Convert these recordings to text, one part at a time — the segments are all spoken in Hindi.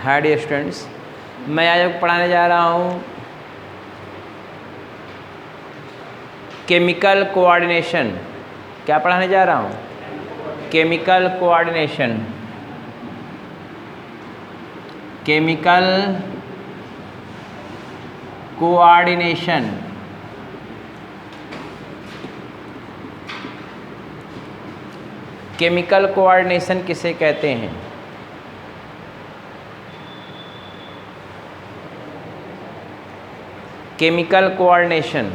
हाय डियर स्टूडेंट्स, मैं आज आपको पढ़ाने जा रहा हूँ केमिकल कोऑर्डिनेशन। क्या पढ़ाने जा रहा हूँ? Chemical coordination. Chemical coordination. Chemical coordination किसे कहते हैं? Chemical coordination.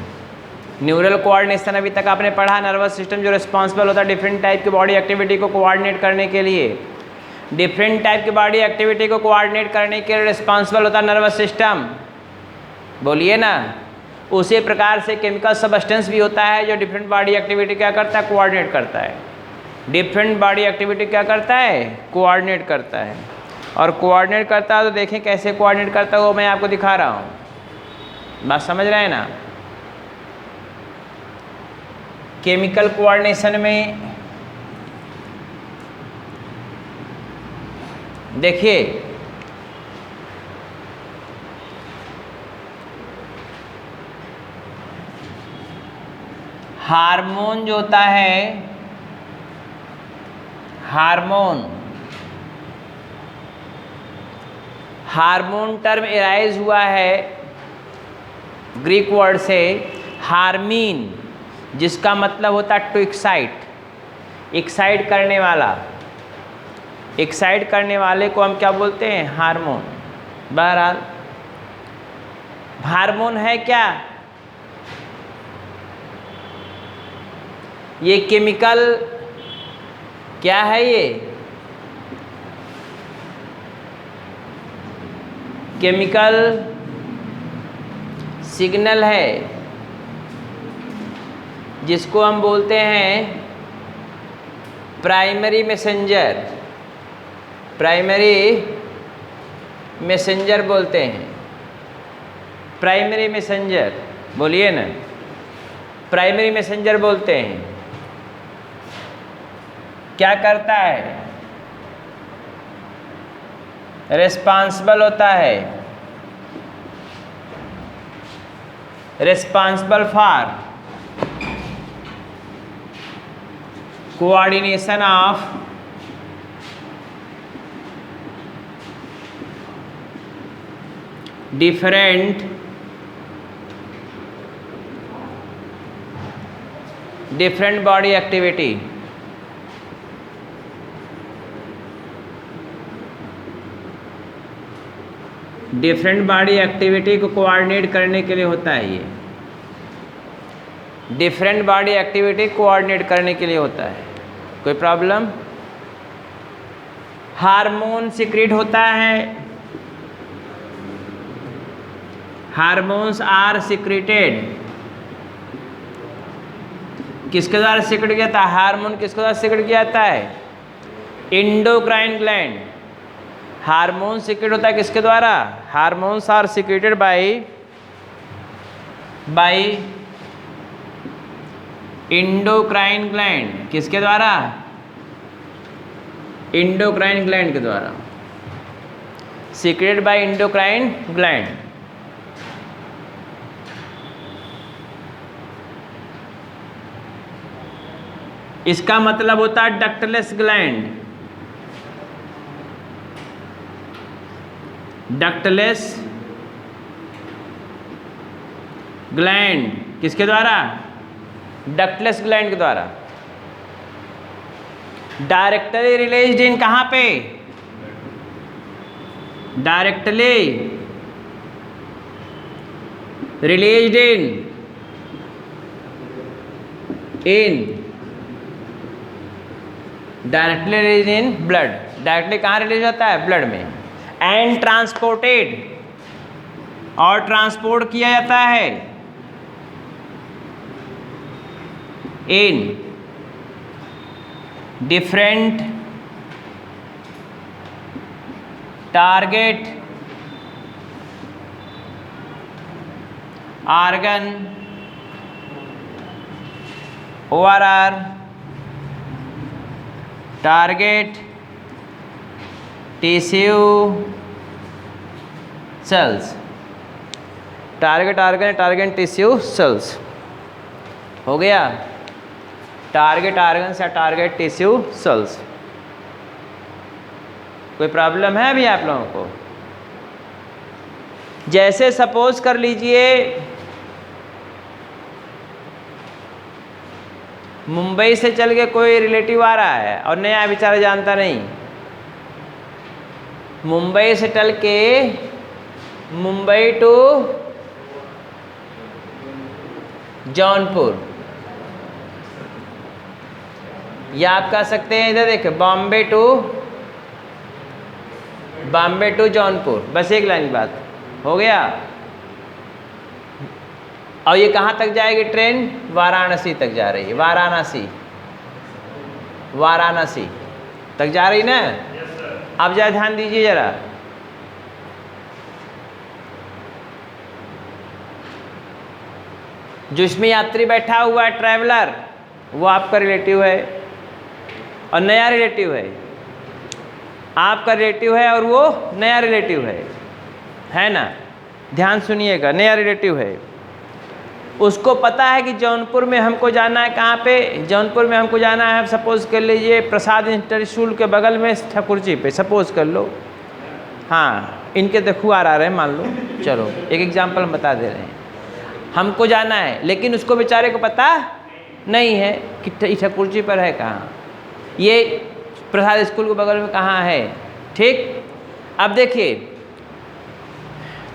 न्यूरल कोऑर्डिनेशन अभी तक आपने पढ़ा, नर्वस सिस्टम जो रिस्पॉन्सिबल होता है डिफरेंट टाइप की बॉडी एक्टिविटी को कोऑर्डिनेट करने के लिए। डिफरेंट टाइप की बॉडी एक्टिविटी को कोऑर्डिनेट करने के लिए रिस्पॉन्सिबल होता है नर्वस सिस्टम। बोलिए ना। उसी प्रकार से केमिकल सब्सटेंस भी होता है जो डिफरेंट बॉडी एक्टिविटी क्या करता है? कोऑर्डिनेट करता है। डिफरेंट बॉडी एक्टिविटी क्या करता है? कोऑर्डिनेट करता है। और कोऑर्डिनेट करता है तो देखें कैसे कोऑर्डिनेट करता है, वो मैं आपको दिखा रहा हूँ। बात समझ रहे हैं ना? केमिकल कोऑर्डिनेशन में देखिए, हार्मोन जो होता है, हार्मोन टर्म एराइज हुआ है ग्रीक वर्ड से हार्मीन, जिसका मतलब होता है टू एक्साइट, एक्साइट करने वाला। एक्साइट करने वाले को हम क्या बोलते हैं? हार्मोन। बहरहाल हार्मोन है क्या? ये केमिकल क्या है? ये केमिकल सिग्नल है जिसको हम बोलते हैं प्राइमरी मैसेंजर। प्राइमरी मैसेंजर बोलते हैं। प्राइमरी मैसेंजर बोलिए ना। प्राइमरी मैसेंजर बोलते हैं। क्या करता है? रिस्पॉन्सिबल होता है, responsible for coordination of different body activity. Different body activity को कोऑर्डिनेट करने के लिए होता है। ये डिफरेंट बॉडी एक्टिविटी कोऑर्डिनेट करने के लिए होता है। कोई प्रॉब्लम? हार्मोन सीक्रेट होता है। Hormones are secreted. किसके द्वारा सीक्रेट किया जाता है? हार्मोन किसके द्वारा सीक्रेट किया जाता है? Endocrine gland. हार्मोन सीक्रेट होता है किसके द्वारा? Hormones are secreted by endocrine gland. किसके द्वारा? एंडोक्राइन ग्लैंड के द्वारा। Secreted by endocrine gland. इसका मतलब होता है डक्टलेस ग्लैंड। डक्टलेस ग्लैंड किसके द्वारा? डक्टलेस ग्लैंड के द्वारा। डायरेक्टली रिलीज्ड इन कहाँ पे? Directly released in directly release in blood. Directly कहाँ रिलीज होता है? ब्लड में। एंड ट्रांसपोर्टेड, और ट्रांसपोर्ट किया जाता है in different target organ ORR target tissue cells, target organ, target tissue cells. हो गया, टारगेट ऑर्गन्स या टारगेट टिश्यू सेल्स। कोई प्रॉब्लम है अभी आप लोगों को? जैसे सपोज कर लीजिए मुंबई से चल के कोई रिलेटिव आ रहा है और नया बेचारा जानता नहीं, मुंबई से चल के मुंबई टू जौनपुर, या आप कह सकते हैं इधर देखिए बॉम्बे टू जौनपुर, बस एक लाइन की बात हो गया। और ये कहाँ तक जाएगी ट्रेन? वाराणसी तक जा रही है, वाराणसी तक जा रही ना। अब जरा ध्यान दीजिए जरा, जो इसमें यात्री बैठा हुआ है ट्रैवलर, वो आपका रिलेटिव है और नया रिलेटिव है, आपका रिलेटिव है और वो नया रिलेटिव है ना। ध्यान सुनिएगा, नया रिलेटिव है, उसको पता है कि जौनपुर में हमको जाना है। कहाँ पे? जौनपुर में हमको जाना है, सपोज कर लीजिए प्रसाद इंटर स्कूल के बगल में ठाकुरजी पे, सपोज कर लो। हाँ, इनके तो खुआर आ रहे हैं मान लो, चलो एक एग्जांपल हम बता दे रहे हैं। हमको जाना है लेकिन उसको बेचारे को पता नहीं है कि ठाकुरजी पर है कहाँ, ये प्रसाद स्कूल के बगल में कहाँ है। ठीक, अब देखिए,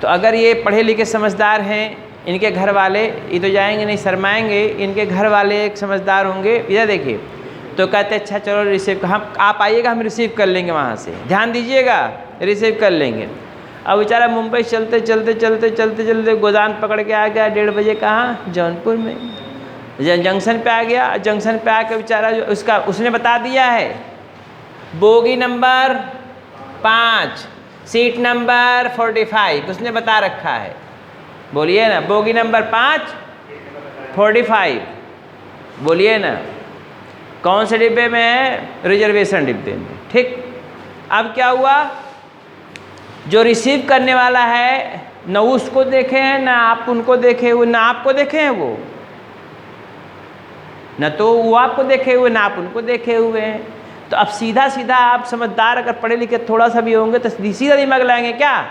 तो अगर ये पढ़े लिखे समझदार हैं, इनके घर वाले, ये तो जाएंगे नहीं, शर्माएंगे, इनके घर वाले एक समझदार होंगे, इधर देखिए, तो कहते अच्छा चलो रिसीव, हम आप आइएगा, हम रिसीव कर लेंगे वहाँ से, ध्यान दीजिएगा, रिसीव कर लेंगे। अब बेचारा मुंबई चलते चलते चलते चलते चलते गोदान पकड़ के आ गया 1:30 बजे, कहाँ? जौनपुर में। जंक्शन पे आ गया, जंक्शन पे आकर बेचारा उसका उसने बता दिया है बोगी नंबर 5 सीट नंबर 45, उसने बता रखा है, बोलिए ना, बोगी नंबर 5 45, बोलिए ना, कौन से डिब्बे में है? रिजर्वेशन डिब्बे में। ठीक, अब क्या हुआ, जो रिसीव करने वाला है न उसको देखे हैं ना आप उनको देखे हुए, ना आपको देखे हैं वो, न तो वो आपको देखे हुए ना आप उनको देखे हुए हैं। तो अब सीधा सीधा आप समझदार अगर पढ़े लिखे थोड़ा सा भी होंगे तो सीधा दिमाग लगाएंगे, क्या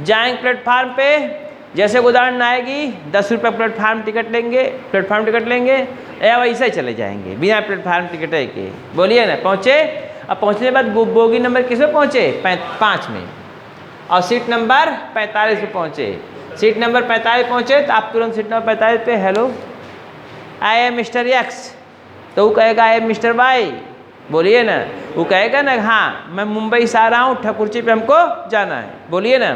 जाएंगे प्लेटफार्म पे, जैसे उदाहरण आएगी 10 रुपये प्लेटफार्म टिकट लेंगे या वैसे ही चले जाएंगे बिना प्लेटफार्म टिकट के, बोलिए ना। पहुँचे, अब पहुँचने के बाद बोगी नंबर किस में पहुँचे? 5 में, और सीट नंबर 45 पे पहुँचे। सीट नंबर 45 पहुँचे तो आप तुरंत सीट नंबर 45 पे hello I am mister x, तो वो कहेगा आई एम मिस्टर वाई, बोलिए ना। वो कहेगा ना हाँ मैं मुंबई से आ रहा हूँ, ठाकुरजी पे हमको जाना है, बोलिए ना।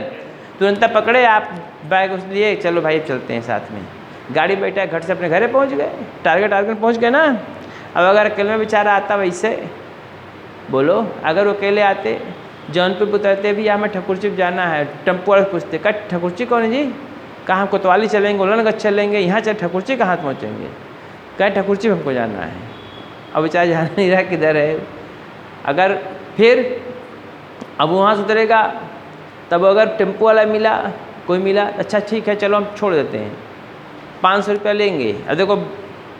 तुरंत पकड़े आप बैग उस लिए, चलो भाई चलते हैं साथ में, गाड़ी बैठा है, घर से अपने घरे पहुँच गए, टारगेट पहुँच गए ना। अब अगर अकेले में बेचारा आता वैसे, बोलो अगर वो अकेले आते जौनपुर उतरते भी हमें ठाकुरजी पे जाना है, टेम्पो वाले पूछते कट ठाकुरजी कौन है जी? कहाँ? हम कोतवाली चलेंगे, उलनगंज चलेंगे, यहाँ चल ठाकुरजी कहाँ पहुँचेंगे? कहे ठाकुरजी हमको जाना है। अब बेचारा जान नहीं रहा किधर है। अगर फिर अब वहाँ से उतरेगा, तब अगर टेम्पो वाला मिला, कोई मिला, अच्छा ठीक है चलो हम छोड़ देते हैं, 500 रुपया लेंगे। अब देखो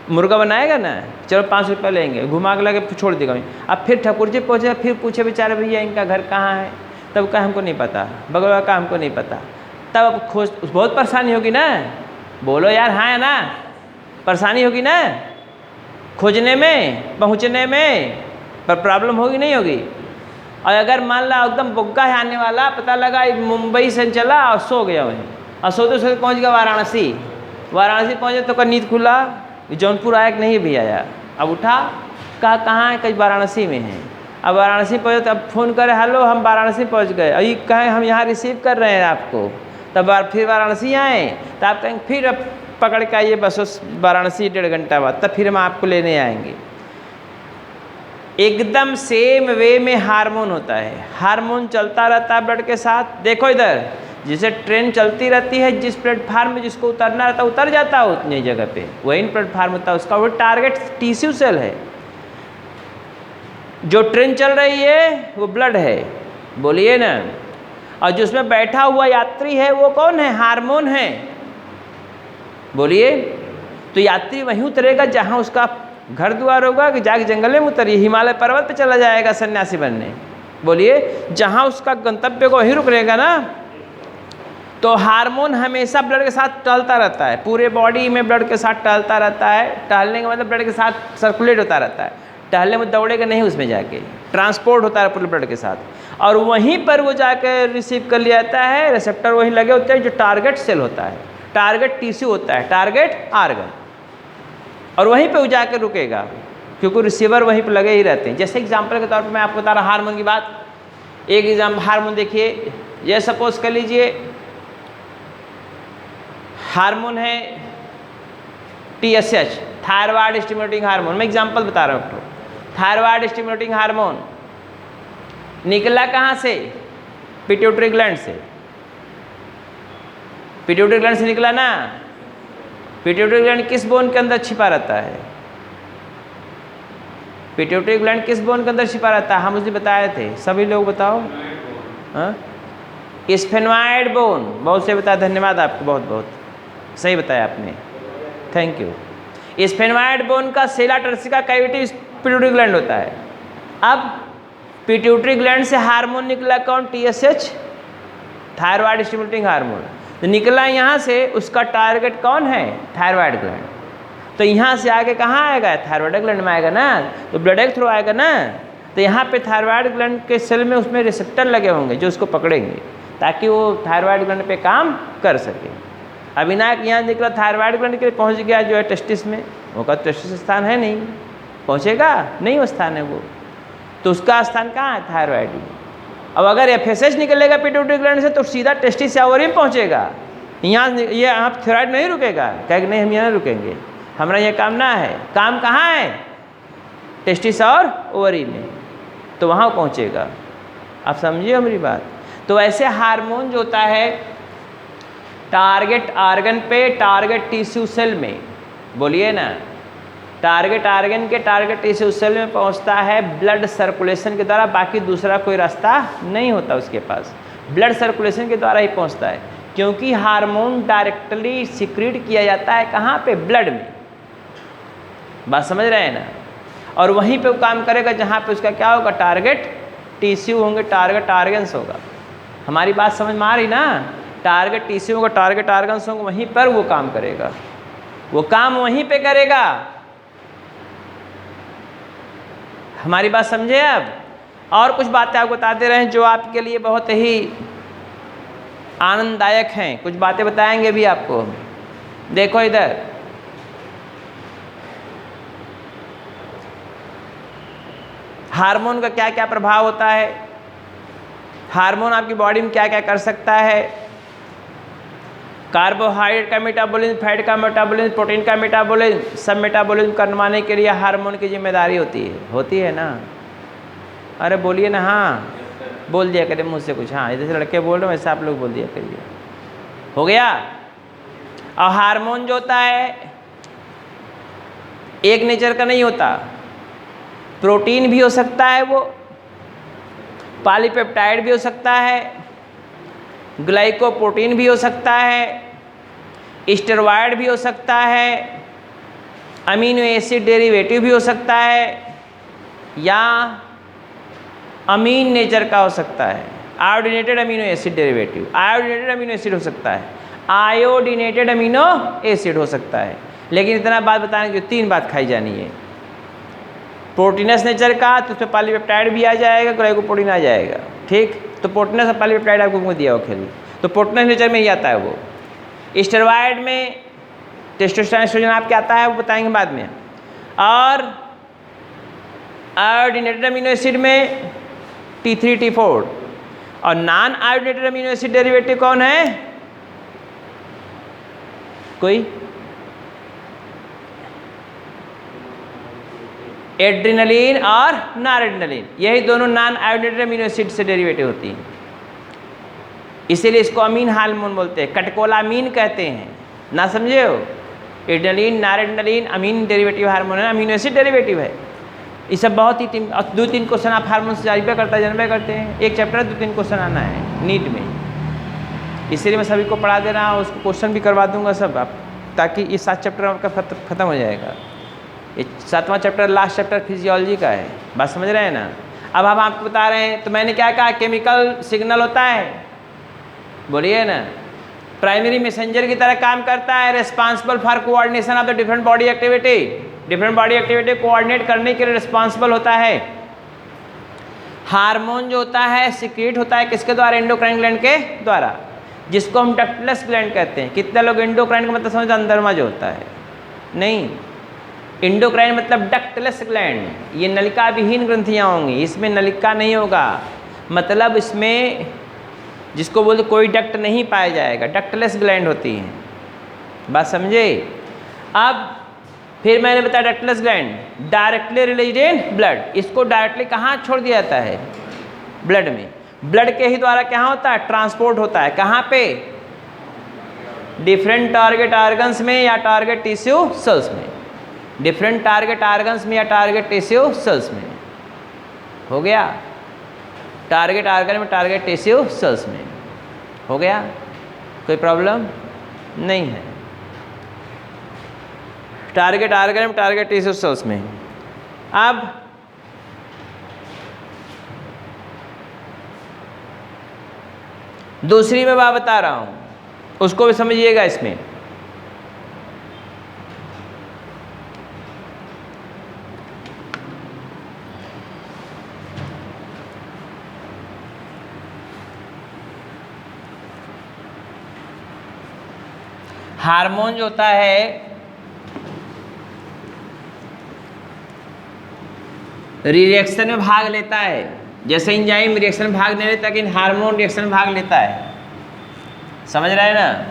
मुर्गा बनाएगा ना, चलो 500 रुपया लेंगे, घुमा के लगे छोड़ देगा। अब फिर ठाकुरजी पहुँचे, फिर पूछे बेचारे भैया इनका घर कहाँ है, तब कहा हमको नहीं पता, बगल का हमको नहीं पता। तब अब खोज, बहुत परेशानी होगी ना, बोलो यार हाँ है ना, परेशानी होगी ना खोजने में, पहुँचने में, पर प्रॉब्लम होगी नहीं होगी। और अगर मान ला एकदम बुग्गा है आने वाला, पता लगा मुंबई से चला और सो गया वहीं, और सोते सोते पहुँच गया वाराणसी पहुँचे तो नींद खुला, जौनपुर आया कि नहीं भी आया। अब उठा, कहा कहाँ है? कहीं वाराणसी में है। अब वाराणसी पहुँचे तो अब फ़ोन करे हेलो हम वाराणसी पहुँच गए, और ये कहें हम यहाँ रिसीव कर रहे हैं आपको, तब फिर वाराणसी आए तो आप कहेंगे फिर अब पकड़ के आइए बस वाराणसी 1.5 घंटा बाद, तब फिर हम आपको लेने आएंगे। एकदम सेम वे में हार्मोन होता है, हार्मोन चलता रहता है ब्लड के साथ। देखो इधर, जैसे ट्रेन चलती रहती है, जिस प्लेटफार्म में जिसको उतरना रहता है उतर जाता है उतनी जगह पे, वही प्लेटफार्म होता है उसका, वो टारगेट टिश्यू सेल है। जो ट्रेन चल रही है वो ब्लड है, बोलिए ना। और जो उसमें बैठा हुआ यात्री है वो कौन है? हार्मोन है। बोलिए, तो यात्री वहीं उतरेगा जहाँ उसका घर द्वार होगा कि जाके जंगल में उतरिए, हिमालय पर्वत पे चला जाएगा सन्यासी बनने? बोलिए, जहाँ उसका गंतव्य को वहीं रुक रहेगा ना। तो हार्मोन हमेशा ब्लड के साथ टहलता रहता है, पूरे बॉडी में ब्लड के साथ टहलता रहता है। टहलने का मतलब ब्लड के साथ सर्कुलेट होता रहता है। टहलने में दौड़ेगा नहीं, उसमें जाके ट्रांसपोर्ट होता है पूरे ब्लड के साथ, और वहीं पर वो जाकर रिसीव कर लिया जाता है। रिसेप्टर वहीं लगे होते हैं जो टारगेट सेल होता है, टारगेट टिश्यू होता है, टारगेट आर्गन, और वहीं पे वो जाकर रुकेगा क्योंकि रिसीवर वहीं पे लगे ही रहते हैं। जैसे एग्जांपल के तौर पे मैं आपको बता रहा हार्मोन की बात। एक एग्जाम्पल हार्मोन देखिए, ये सपोज कर लीजिए हार्मोन है TSH, थायराइड स्टिमुलेटिंग हार्मोन। मैं एग्जांपल बता रहा हूँ। थायराइड स्टिमुलेटिंग हार्मोन निकला कहाँ से? पिट्यूटरी ग्लैंड से। पिट्यूटरी ग्लैंड से निकला ना। पिट्यूटरी ग्लैंड किस बोन के अंदर छिपा रहता है? पिट्यूटरी ग्लैंड किस बोन के अंदर छिपा रहता है? हम उसे बताए थे, सभी लोग बताओ। हाँ, स्फेनॉइड बोन। बहुत से बताया, धन्यवाद आपको, बहुत बहुत सही बताया आपने, थैंक यू। स्फेनॉइड बोन का सेला टर्सिका कैविटी पिट्यूटरी ग्लैंड होता है। अब पिट्यूटरी ग्लैंड से हार्मोन निकला कौन? TSH, thyroid stimulating hormone. तो निकला यहाँ से, उसका टारगेट कौन है? Thyroid gland. तो यहाँ से आगे कहाँ आएगा? थायराइड ग्लैंड में आएगा ना, तो ब्लड के थ्रू आएगा ना। तो यहाँ पे थायराइड ग्लैंड के सेल में उसमें रिसेप्टर लगे होंगे जो उसको पकड़ेंगे ताकि वो थायराइड ग्लैंड पे काम कर सके। अविनायक यहाँ निकला, थायराइड ग्लैंड के पहुँच गया जो है टेस्टिस में। वो का टेस्टिस स्थान है नहीं, पहुँचेगा नहीं, वो स्थान है वो, तो उसका स्थान कहाँ है? थायराइड में। अब अगर FSH निकलेगा पिट्यूटरी ग्लैंड से तो सीधा टेस्टिस या ओवरी में पहुँचेगा। यहाँ ये आप थायराइड नहीं रुकेगा, कहेगा नहीं हम यहाँ रुकेंगे, हमारा ये काम ना है। काम कहाँ है? टेस्टिस और ओवरी में, तो वहाँ पहुँचेगा। आप समझिए हमारी बात। तो ऐसे हार्मोन जो होता है टारगेट आर्गन पे, टारगेट टिश्यू सेल में, बोलिए ना, टारगेट आर्गन के टारगेट टिश्यू सेल में पहुंचता है ब्लड सर्कुलेशन के द्वारा। बाकी दूसरा कोई रास्ता नहीं होता उसके पास, ब्लड सर्कुलेशन के द्वारा ही पहुंचता है, क्योंकि हार्मोन डायरेक्टली सिक्रीट किया जाता है कहाँ पे? ब्लड में। बात समझ रहे हैं ना। और वहीं पे वो काम करेगा जहाँ पे उसका क्या होगा? टारगेट टिश्यू होंगे, टारगेट आर्गन्स होगा। हमारी बात समझ में आ रही ना? टारगेट टिश्यू होगा, टारगेट आर्गन्स होंगे, वहीं पर वो काम करेगा, वो काम वहीं पे करेगा। हमारी बात समझे अब? और कुछ बातें आपको बताते रहें जो आपके लिए बहुत ही आनंददायक हैं। कुछ बातें बताएंगे भी आपको। देखो इधर, हार्मोन का क्या क्या प्रभाव होता है, हार्मोन आपकी बॉडी में क्या क्या कर सकता है। कार्बोहाइड्रेट का मेटाबॉलिज्म, फैट का मेटाबॉलिज्म, प्रोटीन का मेटाबॉलिज्म, सब मेटाबॉलिज्म करवाने के लिए हार्मोन की जिम्मेदारी होती है ना। अरे बोलिए ना, हाँ बोल दिया करिए मुझसे कुछ। हाँ, जैसे लड़के बोल रहे हो वैसे आप लोग बोल दिया करिए। हो गया। और हार्मोन जो होता है एक नेचर का नहीं होता, प्रोटीन भी हो सकता है, वो पॉलीपेप्टाइड भी हो सकता है, ग्लाइकोप्रोटीन भी हो सकता है, स्टेरॉयड भी हो सकता है, अमीनो एसिड डेरिवेटिव भी हो सकता है, या अमीन नेचर का हो सकता है, iodinated amino acid derivative, iodinated amino acid हो सकता है, आयोडीनेटेड अमीनो एसिड हो सकता है। लेकिन इतना बात बताने की 3 बात खाई जानी है। प्रोटीनस नेचर का तो उसमें पॉलीपेप्टाइड भी आ जाएगा, ग्लाइकोप्रोटीन आ जाएगा, ठीक। तो प्रोटीनस और पॉलीपेप्टाइड आपको दिया हो खेली, तो प्रोटीनस नेचर में ही आता है वो। स्टेरॉयड में टेस्टोस्टेरोन एस्ट्रोजन आपके आता है, वो बताएंगे बाद में। और आयोडीनेटेड अमीनो एसिड में T3 T4। और non iodinated amino acid derivative कौन है? कोई? एड्रिनलिन और नॉरएड्रिनलिन, यही दोनों नॉन आयोडीनेटेड अमीनो एसिड से डेरिवेटिव होती हैं, इसीलिए इसको अमीन हार्मोन बोलते हैं, कटकोलामीन कहते हैं ना, समझे हो। एड्रिनलिन, नॉरएड्रिनलिन अमीन डेरिवेटिव हार्मोन है, अमीनो एसिड डेरिवेटिव है। ये सब बहुत ही 2-3 क्वेश्चन आप हार्मोन से जानबे करते हैं, एक चैप्टर 2-3 क्वेश्चन आना है। नीट में, इसीलिए मैं सभी को पढ़ा दे रहा हूँ, उसको क्वेश्चन भी करवा दूंगा सब आप, ताकि ये 7 चैप्टर आपका ख़त्म हो जाएगा। ये 7वां चैप्टर लास्ट चैप्टर फिजियोलॉजी का है, बात समझ रहे हैं ना। अब हम आपको बता रहे हैं, तो मैंने क्या कहा, केमिकल सिग्नल होता है, बोलिए ना, प्राइमरी मैसेंजर की तरह काम करता है, responsible for coordination of the different body activity, different body activity coordinate करने के लिए रिस्पॉन्सिबल होता है। हार्मोन जो होता है सिक्रीट होता है किसके द्वारा, एंडोक्राइन ग्लैंड के द्वारा, जिसको हम डक्टलेस ग्लैंड कहते हैं। कितने लोग एंडोक्राइन का मतलब समझते हैं, अंदरमा जो होता है, नहीं, एंडोक्राइन मतलब डक्टलेस ग्लैंड, ये नलिका विहीन ग्रंथियाँ होंगी, इसमें नलिका नहीं होगा, मतलब इसमें जिसको बोलते कोई डक्ट नहीं पाया जाएगा, डक्टलेस ग्लैंड होती हैं, बात समझे। अब फिर मैंने बताया ductless gland directly released in blood, इसको डायरेक्टली कहाँ छोड़ दिया जाता है, ब्लड में, ब्लड के ही द्वारा क्या होता है, ट्रांसपोर्ट होता है, कहाँ पे, डिफरेंट टारगेट ऑर्गन्स में या टारगेट टिश्यू सेल्स में, डिफरेंट टारगेट ऑर्गन्स में या टारगेट टिश्यू सेल्स में, हो गया, टारगेट ऑर्गन में टारगेट टिश्यू सेल्स में, हो गया, कोई प्रॉब्लम नहीं है, टारगेट ऑर्गन में टारगेट टिश्यू सेल्स में। अब दूसरी मैं बात बता रहा हूं, उसको भी समझिएगा। इसमें हार्मोन जो होता है रिएक्शन में भाग लेता है, जैसे एंजाइम रिएक्शन में भाग नहीं लेता, लेकिन हार्मोन रिएक्शन में भाग लेता है, समझ रहे हैं ना।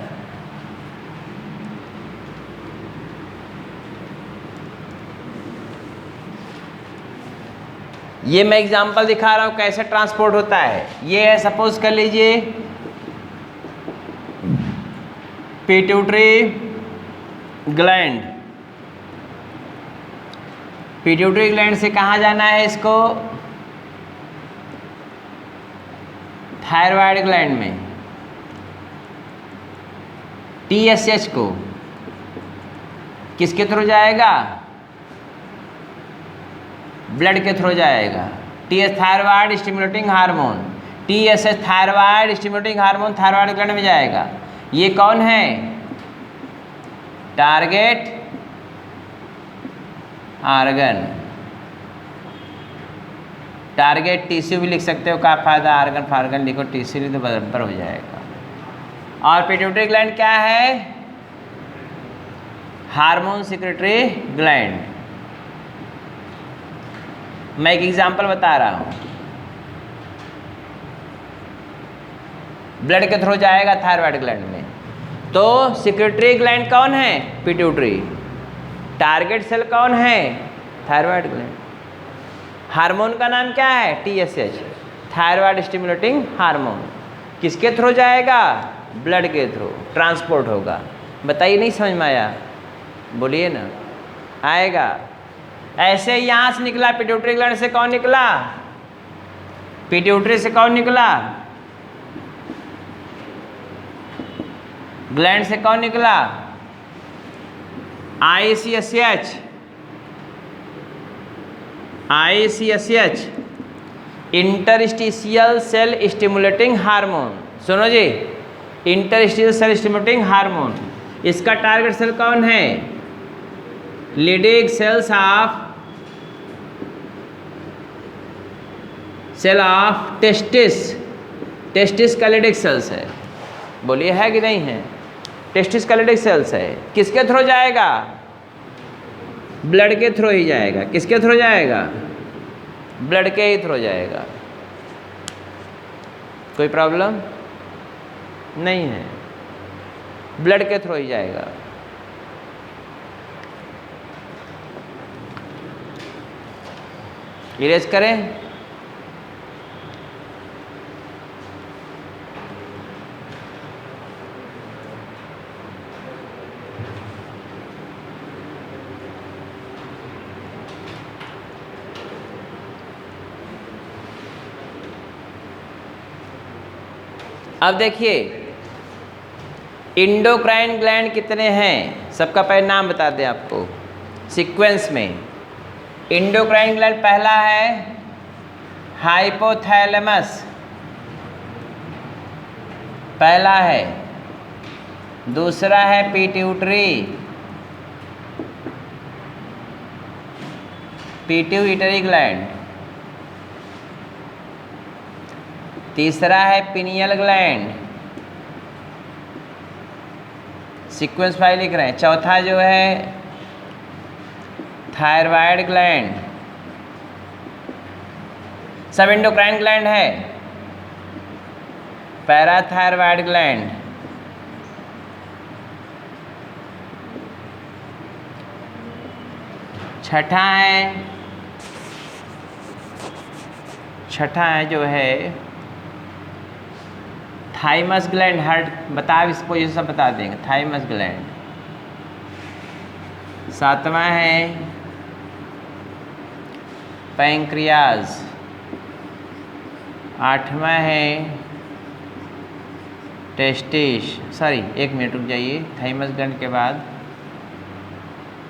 ये मैं एग्जांपल दिखा रहा हूं कैसे ट्रांसपोर्ट होता है। ये है, सपोज कर लीजिए पिट्यूटरी ग्लैंड, पिट्यूटरी ग्लैंड से कहाँ जाना है इसको, थायराइड ग्लैंड में, TSH को किसके थ्रू जाएगा, ब्लड के थ्रू जाएगा, TS thyroid stimulating hormone, TSH thyroid stimulating hormone thyroid gland में जाएगा। ये कौन है, टारगेट ऑर्गन, टारगेट टिश्यू भी लिख सकते हो, क्या फायदा, ऑर्गन फार्गन लिखो, टिश्यू भी तो बराबर हो जाएगा। और पिट्यूटरी ग्लैंड क्या है, हार्मोन सिक्रेटरी ग्लैंड। मैं एक एग्जांपल बता रहा हूं, ब्लड के थ्रू जाएगा थायराइड ग्लैंड में, तो सिक्रेटरी ग्लैंड कौन है, पिट्यूटरी, टारगेट सेल कौन है, थायराइड ग्लैंड, हार्मोन का नाम क्या है, TSH थायराइड स्टिमुलेटिंग हार्मोन, किसके थ्रू जाएगा, ब्लड के थ्रू ट्रांसपोर्ट होगा। बताइए नहीं समझ में आया, बोलिए ना, आएगा। ऐसे यहाँ से निकला, पिट्यूटरी ग्लैंड से कौन निकला, पिट्यूटरी से कौन निकला, ग्लैंड से कौन निकला, ICSH, ICSH interstitial cell stimulating hormone. सुनो जी, इंटरस्टिशियल सेल स्टिमुलेटिंग हार्मोन, इसका टारगेट सेल कौन है, leading cells of testis, testis का लीडिंग सेल्स है, बोलिए है कि नहीं है, टेस्टिस का लीडिंग सेल्स है, किसके थ्रू जाएगा, ब्लड के थ्रू ही जाएगा, किसके थ्रू जाएगा, ब्लड के ही थ्रू जाएगा, कोई प्रॉब्लम नहीं है, ब्लड के थ्रू ही जाएगा। इरेज करें, अब देखिए इंडोक्राइन ग्लैंड कितने हैं, सबका पहले नाम बता दें आपको सीक्वेंस में। इंडोक्राइन ग्लैंड पहला है हाइपोथैलेमस, पहला है। दूसरा है पिट्यूटरी, पिट्यूटरी ग्लैंड। तीसरा है पिनियल ग्लैंड, सीक्वेंस फाइल लिख रहे हैं। चौथा जो है थायराइड ग्लैंड, सब एंडोक्राइन ग्लैंड है। पैराथायराइड ग्लैंड, छठा है जो है थाइमस ग्लैंड। हर बता इस पोजीशन सब बता देंगे, थाइमस ग्लैंड। सातवां है पैंक्रियाज। आठवां है टेस्टिस, सॉरी एक मिनट रुक जाइए, थाइमस ग्लैंड के बाद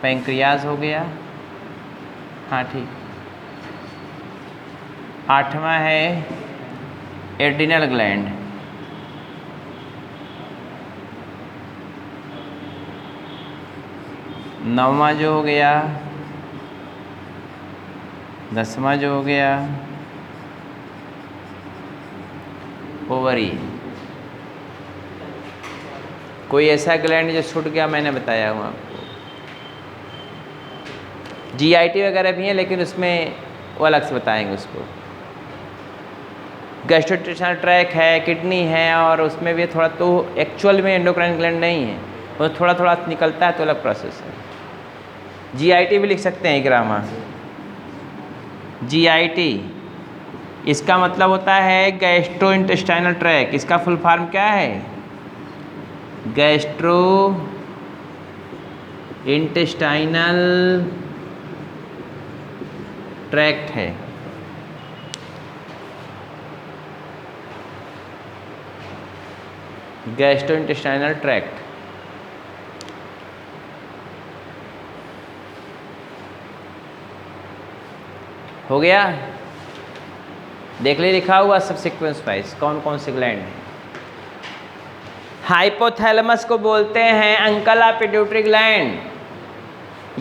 पैंक्रियाज हो गया, हाँ ठीक। आठवां है एड्रिनल ग्लैंड। नौवां जो हो गया, दसवां जो हो गया ओवरी। कोई ऐसा ग्लैंड जो छूट गया मैंने बताया हूँ आपको। जीआईटी वगैरह भी है लेकिन उसमें वो अलग से बताएंगे उसको। गैस्ट्रोइंटेस्टाइनल ट्रैक है, किडनी है, और उसमें भी थोड़ा तो एक्चुअल में एंडोक्राइन ग्लैंड नहीं है, वो थोड़ा थोड़ा निकलता है तो अलग प्रोसेस है। जीआईटी भी लिख सकते हैं ग्रामा। जीआईटी इसका मतलब होता है गैस्ट्रोइंटेस्टाइनल ट्रैक। इसका फुल फॉर्म क्या है? गैस्ट्रो इंटेस्टाइनल ट्रैक्ट है। Gastrointestinal tract. हो गया? देख ले लिखा हुआ सब सीक्वेंस वाइज कौन कौन से ग्लैंड हैं। हाइपोथैलेमस को बोलते हैं अंकला पिट्यूटरी ग्लैंड।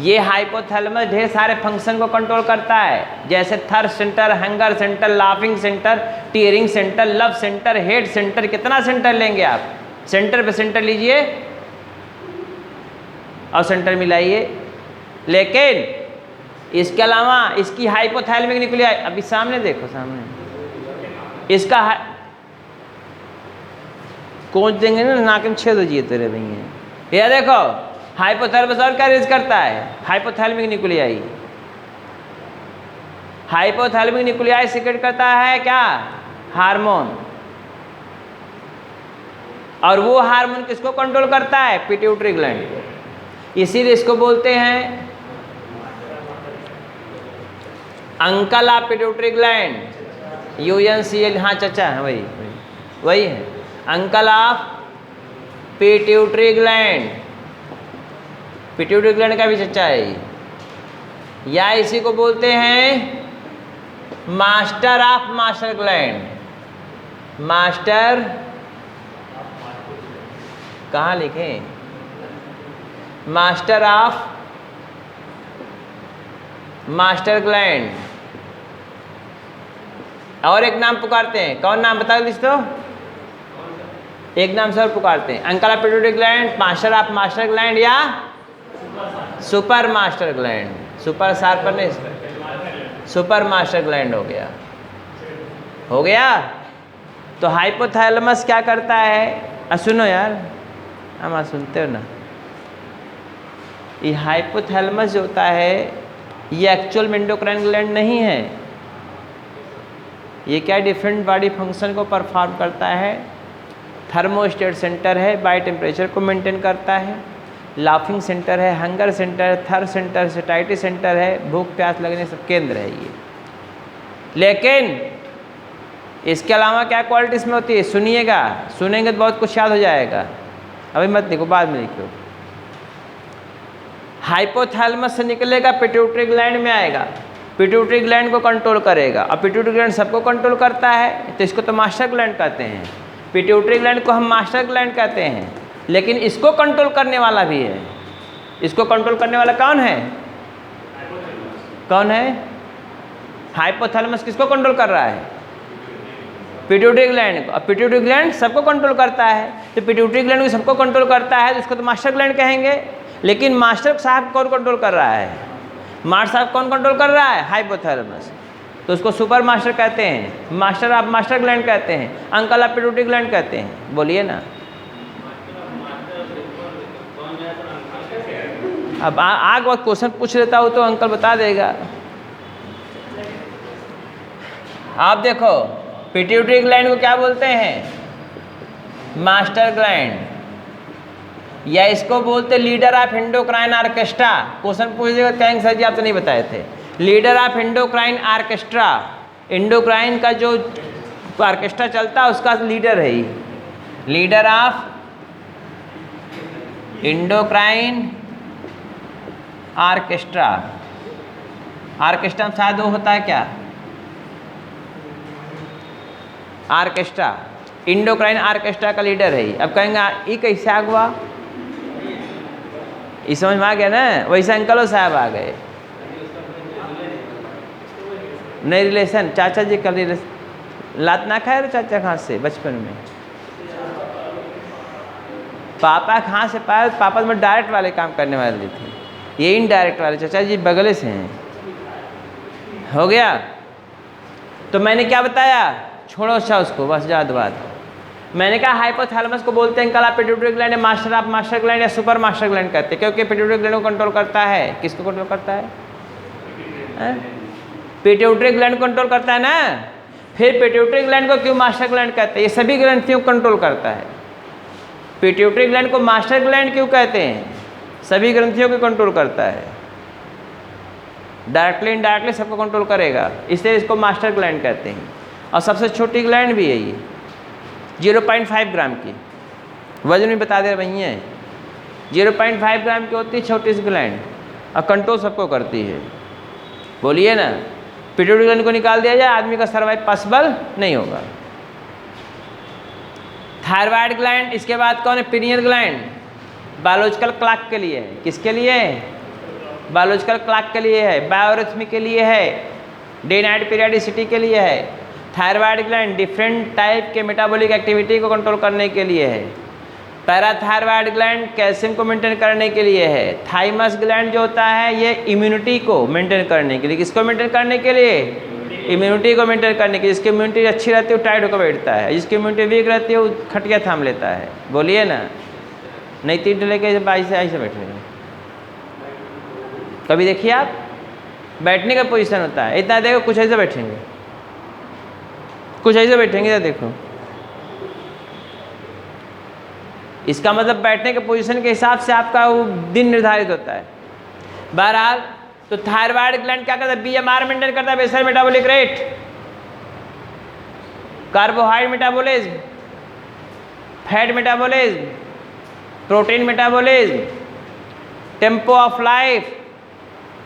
ये हाइपोथैलेमस ढेर सारे फंक्शन को कंट्रोल करता है, जैसे thirst centre, hunger centre, laughing centre, tearing centre, love centre, head centre. कितना सेंटर लेंगे आप? सेंटर पे सेंटर लीजिए और सेंटर मिलाइए। लेकिन इसके अलावा इसकी हाइपोथैलेमिक न्यूक्लियाई, अभी सामने देखो, सामने इसका कोच देंगे ना, नाक में छेद हो जाइए तेरे भैया। ये देखो हाइपोथैलेमस और क्या रिलीज करता है? Hypothalamic nuclei. Hypothalamic nuclei secret करता है क्या? हार्मोन। और वो हार्मोन किसको कंट्रोल करता है? पिट्यूटरी ग्लैंड को। इसीलिए इसको बोलते हैं अंकला पिट्यूटरी ग्लैंड, UNCL। हाँ चाचा है, वही है uncle of pituitary gland. Pituitary gland का भी चच्चा है ये। या इसी को बोलते हैं master of master gland. Master कहाँ लिखें? Master of master gland. और एक नाम पुकारते हैं, कौन नाम बता दोस्तों? एक नाम से और पुकारते हैं, अंकला pituitary gland, master of master gland, या super master gland. Super sharper नहीं, सुपर मास्टर ग्लैंड हो गया। हो गया? तो हाइपोथैलेमस क्या करता है? सुनो यार, हम सुनते हो ना। ये हाइपोथैलेमस जो होता है ये एक्चुअल में एंडोक्राइन ग्लैंड नहीं है। ये क्या डिफरेंट बॉडी फंक्शन को परफॉर्म करता है। थर्मोस्टेट सेंटर है, बाई टेम्परेचर को मेंटेन करता है। लाफिंग सेंटर है, hunger centre, thirst centre, satiety centre है, भूख प्यास लगने सब केंद्र है ये। लेकिन इसके अलावा क्या क्वालिटी इसमें होती है, सुनिएगा, सुनेंगे तो बहुत कुछ याद हो जाएगा, अभी मत लिखो, बाद में लिखो। हाइपोथैलेमस से निकलेगा, पिट्यूटरी ग्लैंड में आएगा, पिट्यूटरी ग्लैंड को कंट्रोल करेगा। अब पिट्यूटरी ग्लैंड सबको कंट्रोल करता है तो इसको तो मास्टर ग्लैंड कहते हैं। पिट्यूटरी ग्लैंड को हम मास्टर ग्लैंड कहते हैं, लेकिन इसको कंट्रोल करने वाला भी है। इसको कंट्रोल करने वाला कौन है? कौन है? हाइपोथैलेमस किसको कंट्रोल कर रहा है? पिट्यूटरी ग्लैंड को। अब पिट्यूटरी ग्लैंड सबको कंट्रोल करता है, तो पिट्यूटरी ग्लैंड को सबको कंट्रोल करता है तो इसको तो मास्टर ग्लैंड कहेंगे। लेकिन मास्टर साहब कौन कंट्रोल कर रहा है? मास्टर साहब कौन कंट्रोल कर रहा है? हाइपोथैलेमस। तो उसको सुपर मास्टर कहते हैं, मास्टर आप मास्टर ग्लैंड कहते हैं, अंकल आप पिट्यूटरी ग्लैंड कहते हैं। बोलिए ना। अब आग वक्त क्वेश्चन पूछ लेता हूँ तो अंकल बता देगा। आप देखो, पिट्यूटरी ग्लैंड को क्या बोलते हैं? मास्टर ग्लैंड, या इसको बोलते leader of endocrine orchestra. Question पूछेगा कहेंगे सर जी आप तो नहीं बताए थे। Leader of endocrine orchestra, endocrine का जो ऑर्केस्ट्रा चलता है उसका लीडर है ही। Leader of endocrine orchestra. Orchestra में शायद वो होता है क्या? ऑर्केस्ट्रा, एंडोक्राइन ऑर्केस्ट्रा का लीडर है। अब कहेंगे ये कैसे आ गया? इस समझ में आ गया ना? वैसे अंकल साहब आ गए, नहीं रिलेशन, चाचा जी का रिलेशन। लात ना खाए चाचा कहाँ से? बचपन में पापा कहाँ से पाए? पापा में डायरेक्ट वाले काम करने वाले थे, ये इनडायरेक्ट वाले चाचा जी बगले से हैं। हो गया? तो मैंने क्या बताया? छोड़ो अच्छा उसको, बस याद बात। मैंने कहा हाइपोथैलेमस को बोलते हैं अंकल आप पिट्यूटरी ग्लैंड, मास्टर आप मास्टर ग्लैंड या सुपर मास्टर ग्लैंड कहते हैं, क्योंकि पिट्यूटरी ग्लैंड को कंट्रोल करता है। किसको कंट्रोल करता है? पिट्यूटरी ग्लैंड कंट्रोल करता है ना। फिर पिट्यूटरी ग्लैंड को क्यों मास्टर ग्लैंड कहते हैं? ये सभी ग्रंथियों को कंट्रोल करता है। पिट्यूटरी ग्लैंड को मास्टर ग्लैंड क्यों कहते हैं? सभी ग्रंथियों को कंट्रोल करता है, डायरेक्टली इनडायरेक्टली सबको कंट्रोल करेगा, इसलिए इसको मास्टर ग्लैंड कहते हैं। और सबसे छोटी ग्लैंड भी है ये, 0.5 ग्राम की, वजन भी बता दे रही है। 0.5 ग्राम की होती है छोटी सी ग्लैंड, और कंट्रोल सबको करती है। बोलिए ना। पिट्यूटरी ग्लैंड को निकाल दिया जाए, आदमी का सर्वाइव पॉसिबल नहीं होगा। थायराइड ग्लैंड, इसके बाद कौन है? पीनियल ग्लैंड, बायोलॉजिकल क्लॉक के लिए है। किसके लिए? बायोलॉजिकल क्लॉक के लिए है, बायोरिथमी के लिए है, डे नाइट पीरियडिसिटी के लिए है। थायराइड ग्लैंड डिफरेंट टाइप के मेटाबॉलिक एक्टिविटी को कंट्रोल करने के लिए है। पैराथायराइड ग्लैंड कैल्शियम को मेंटेन करने के लिए है। थाइमस ग्लैंड जो होता है ये इम्यूनिटी को मेंटेन करने के लिए। किसको मेंटेन करने के लिए? इम्यूनिटी को मेंटेन करने के लिए। जिसकी इम्यूनिटी अच्छी रहती है वो टाइट होकर बैठता है, जिसकी इम्यूनिटी वीक रहती है वो खटिया थाम लेता है। बोलिए ना। नहीं तीन लेके बाई से ऐसे बैठे हैं। कभी देखिए आप, बैठने का पोजीशन होता है, इतना देखो कुछ ऐसे बैठेंगे, कुछ ऐसे बैठेंगे, देखो। इसका मतलब बैठने के पोजीशन के हिसाब से आपका वो दिन निर्धारित होता है। बहरहाल तो थायराइड ग्लैंड क्या करता है? बीएमआर मेंटेन करता है, basal metabolic rate, carbohydrate metabolism, fat metabolism, protein metabolism, tempo of life,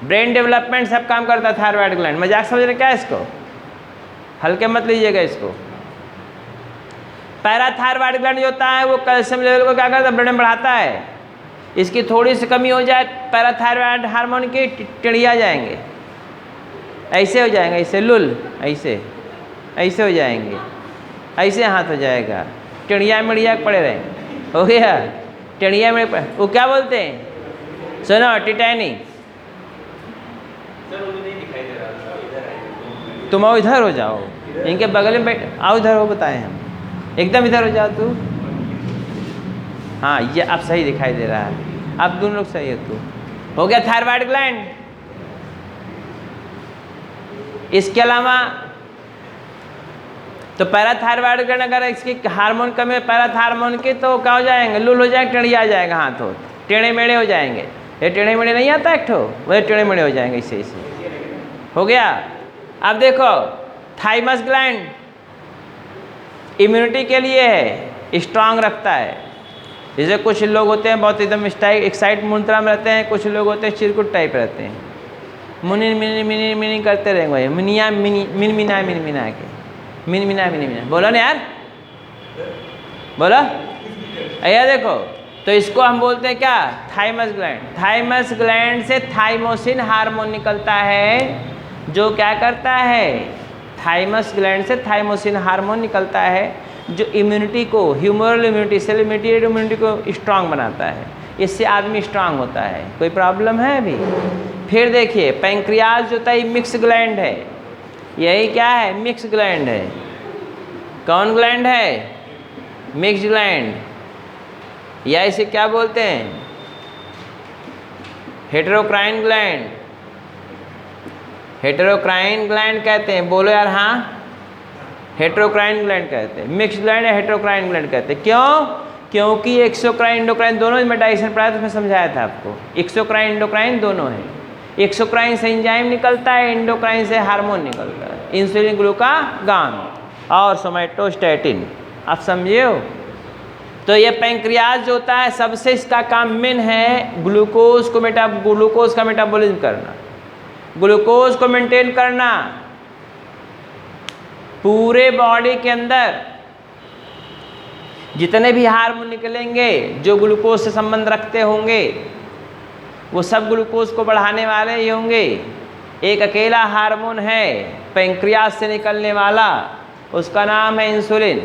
brain development, सब काम करता है थायराइड ग्लैंड। मजाक समझ रहे क्या इसको? हल्के मत लीजिएगा इसको। पैराथायराइड ग्लैंड जो होता है वो कैल्शियम लेवल को क्या करता है? ब्लड में बढ़ाता है। इसकी थोड़ी सी कमी हो जाए पैराथायराइड हार्मोन की, टिड़िया जाएंगे, ऐसे हो जाएंगे, ऐसे लुल, ऐसे ऐसे हो जाएंगे, ऐसे हाथ हो जाएगा, टिड़िया मिड़िया पड़े रहेंगे। हो गया? टिड़िया में वो क्या बोलते हैं? सुनो, टिटैनी। तुम आओ इधर हो जाओ, इनके बगल में बैठ आओ, इधर हो, बताएं हम। एकदम इधर हो जाओ तू। हाँ, ये अब सही दिखाई दे रहा है, अब दोनों लोग सही है। तू हो गया थायराइड ग्लैंड। इसके अलावा तो पैराथायराइड ग्लैंड, अगर इसकी हार्मोन कमी है पैराथायरामोन की, तो क्या हो जाएंगे? लूल हो जाएगा, टेढ़िया आ जाएगा, हाथ हो टेढ़े मेढ़े हो जाएंगे। ये टेढ़े मेढ़े नहीं आता एक ठो, वही टेढ़े मेढ़े हो जाएंगे, इससे हो गया। अब देखो थाइमस ग्लैंड, इम्यूनिटी के लिए है, स्ट्रांग रखता है। जैसे कुछ लोग होते हैं बहुत एकदम एक्साइट मुद्रा में रहते हैं, कुछ लोग होते हैं चिरकुट टाइप रहते हैं, मुनि मिनी मिनी मिनी करते रहेंगे, मिनिया मिनी मिन मिना के मिन मिना बोलो ना यार, बोलो अया देखो। तो इसको हम बोलते हैं क्या, थाइमस ग्लैंड। थाइमस ग्लैंड से थाइमोसिन हार्मोन निकलता है जो क्या करता है, थाइमस ग्लैंड से थाइमोसिन हार्मोन निकलता है जो इम्यूनिटी को, humoral immunity, cell immunity immunity को स्ट्रांग बनाता है। इससे आदमी स्ट्रांग होता है। कोई प्रॉब्लम है अभी? फिर देखिए पैंक्रियाज जो होता है मिक्स ग्लैंड है। यही क्या है, मिक्स ग्लैंड है। कौन ग्लैंड है, मिक्स ग्लैंड, या इसे क्या बोलते हैं, हेटेरोक्राइन ग्लैंड। हेटेरोक्राइन ग्लैंड कहते हैं, बोलो यार हाँ, हेटेरोक्राइन ग्लैंड कहते हैं। मिक्स ग्लैंड या हेटेरोक्राइन ग्लैंड कहते हैं। क्यों? क्योंकि एक्सोक्राइन इंडोक्राइन दोनों में डाइजेशन पढ़ाया तो मैं समझाया था आपको, एक्सोक्राइन इंडोक्राइन दोनों है। एक्सोक्राइन से एंजाइम निकलता है, इंडोक्राइन से हार्मोन निकलता है, इंसुलिन, ग्लूकागॉन और सोमैटोस्टैटिन। आप समझे हो? तो ये पैंक्रियाज जो होता है सबसे इसका काम मेन है ग्लूकोज का मेटाबॉलिज्म करना, ग्लूकोज को मेंटेन करना। पूरे बॉडी के अंदर जितने भी हार्मोन निकलेंगे जो ग्लूकोज से संबंध रखते होंगे वो सब ग्लूकोज को बढ़ाने वाले ही होंगे। एक अकेला हार्मोन है पैंक्रियाज से निकलने वाला, उसका नाम है इंसुलिन।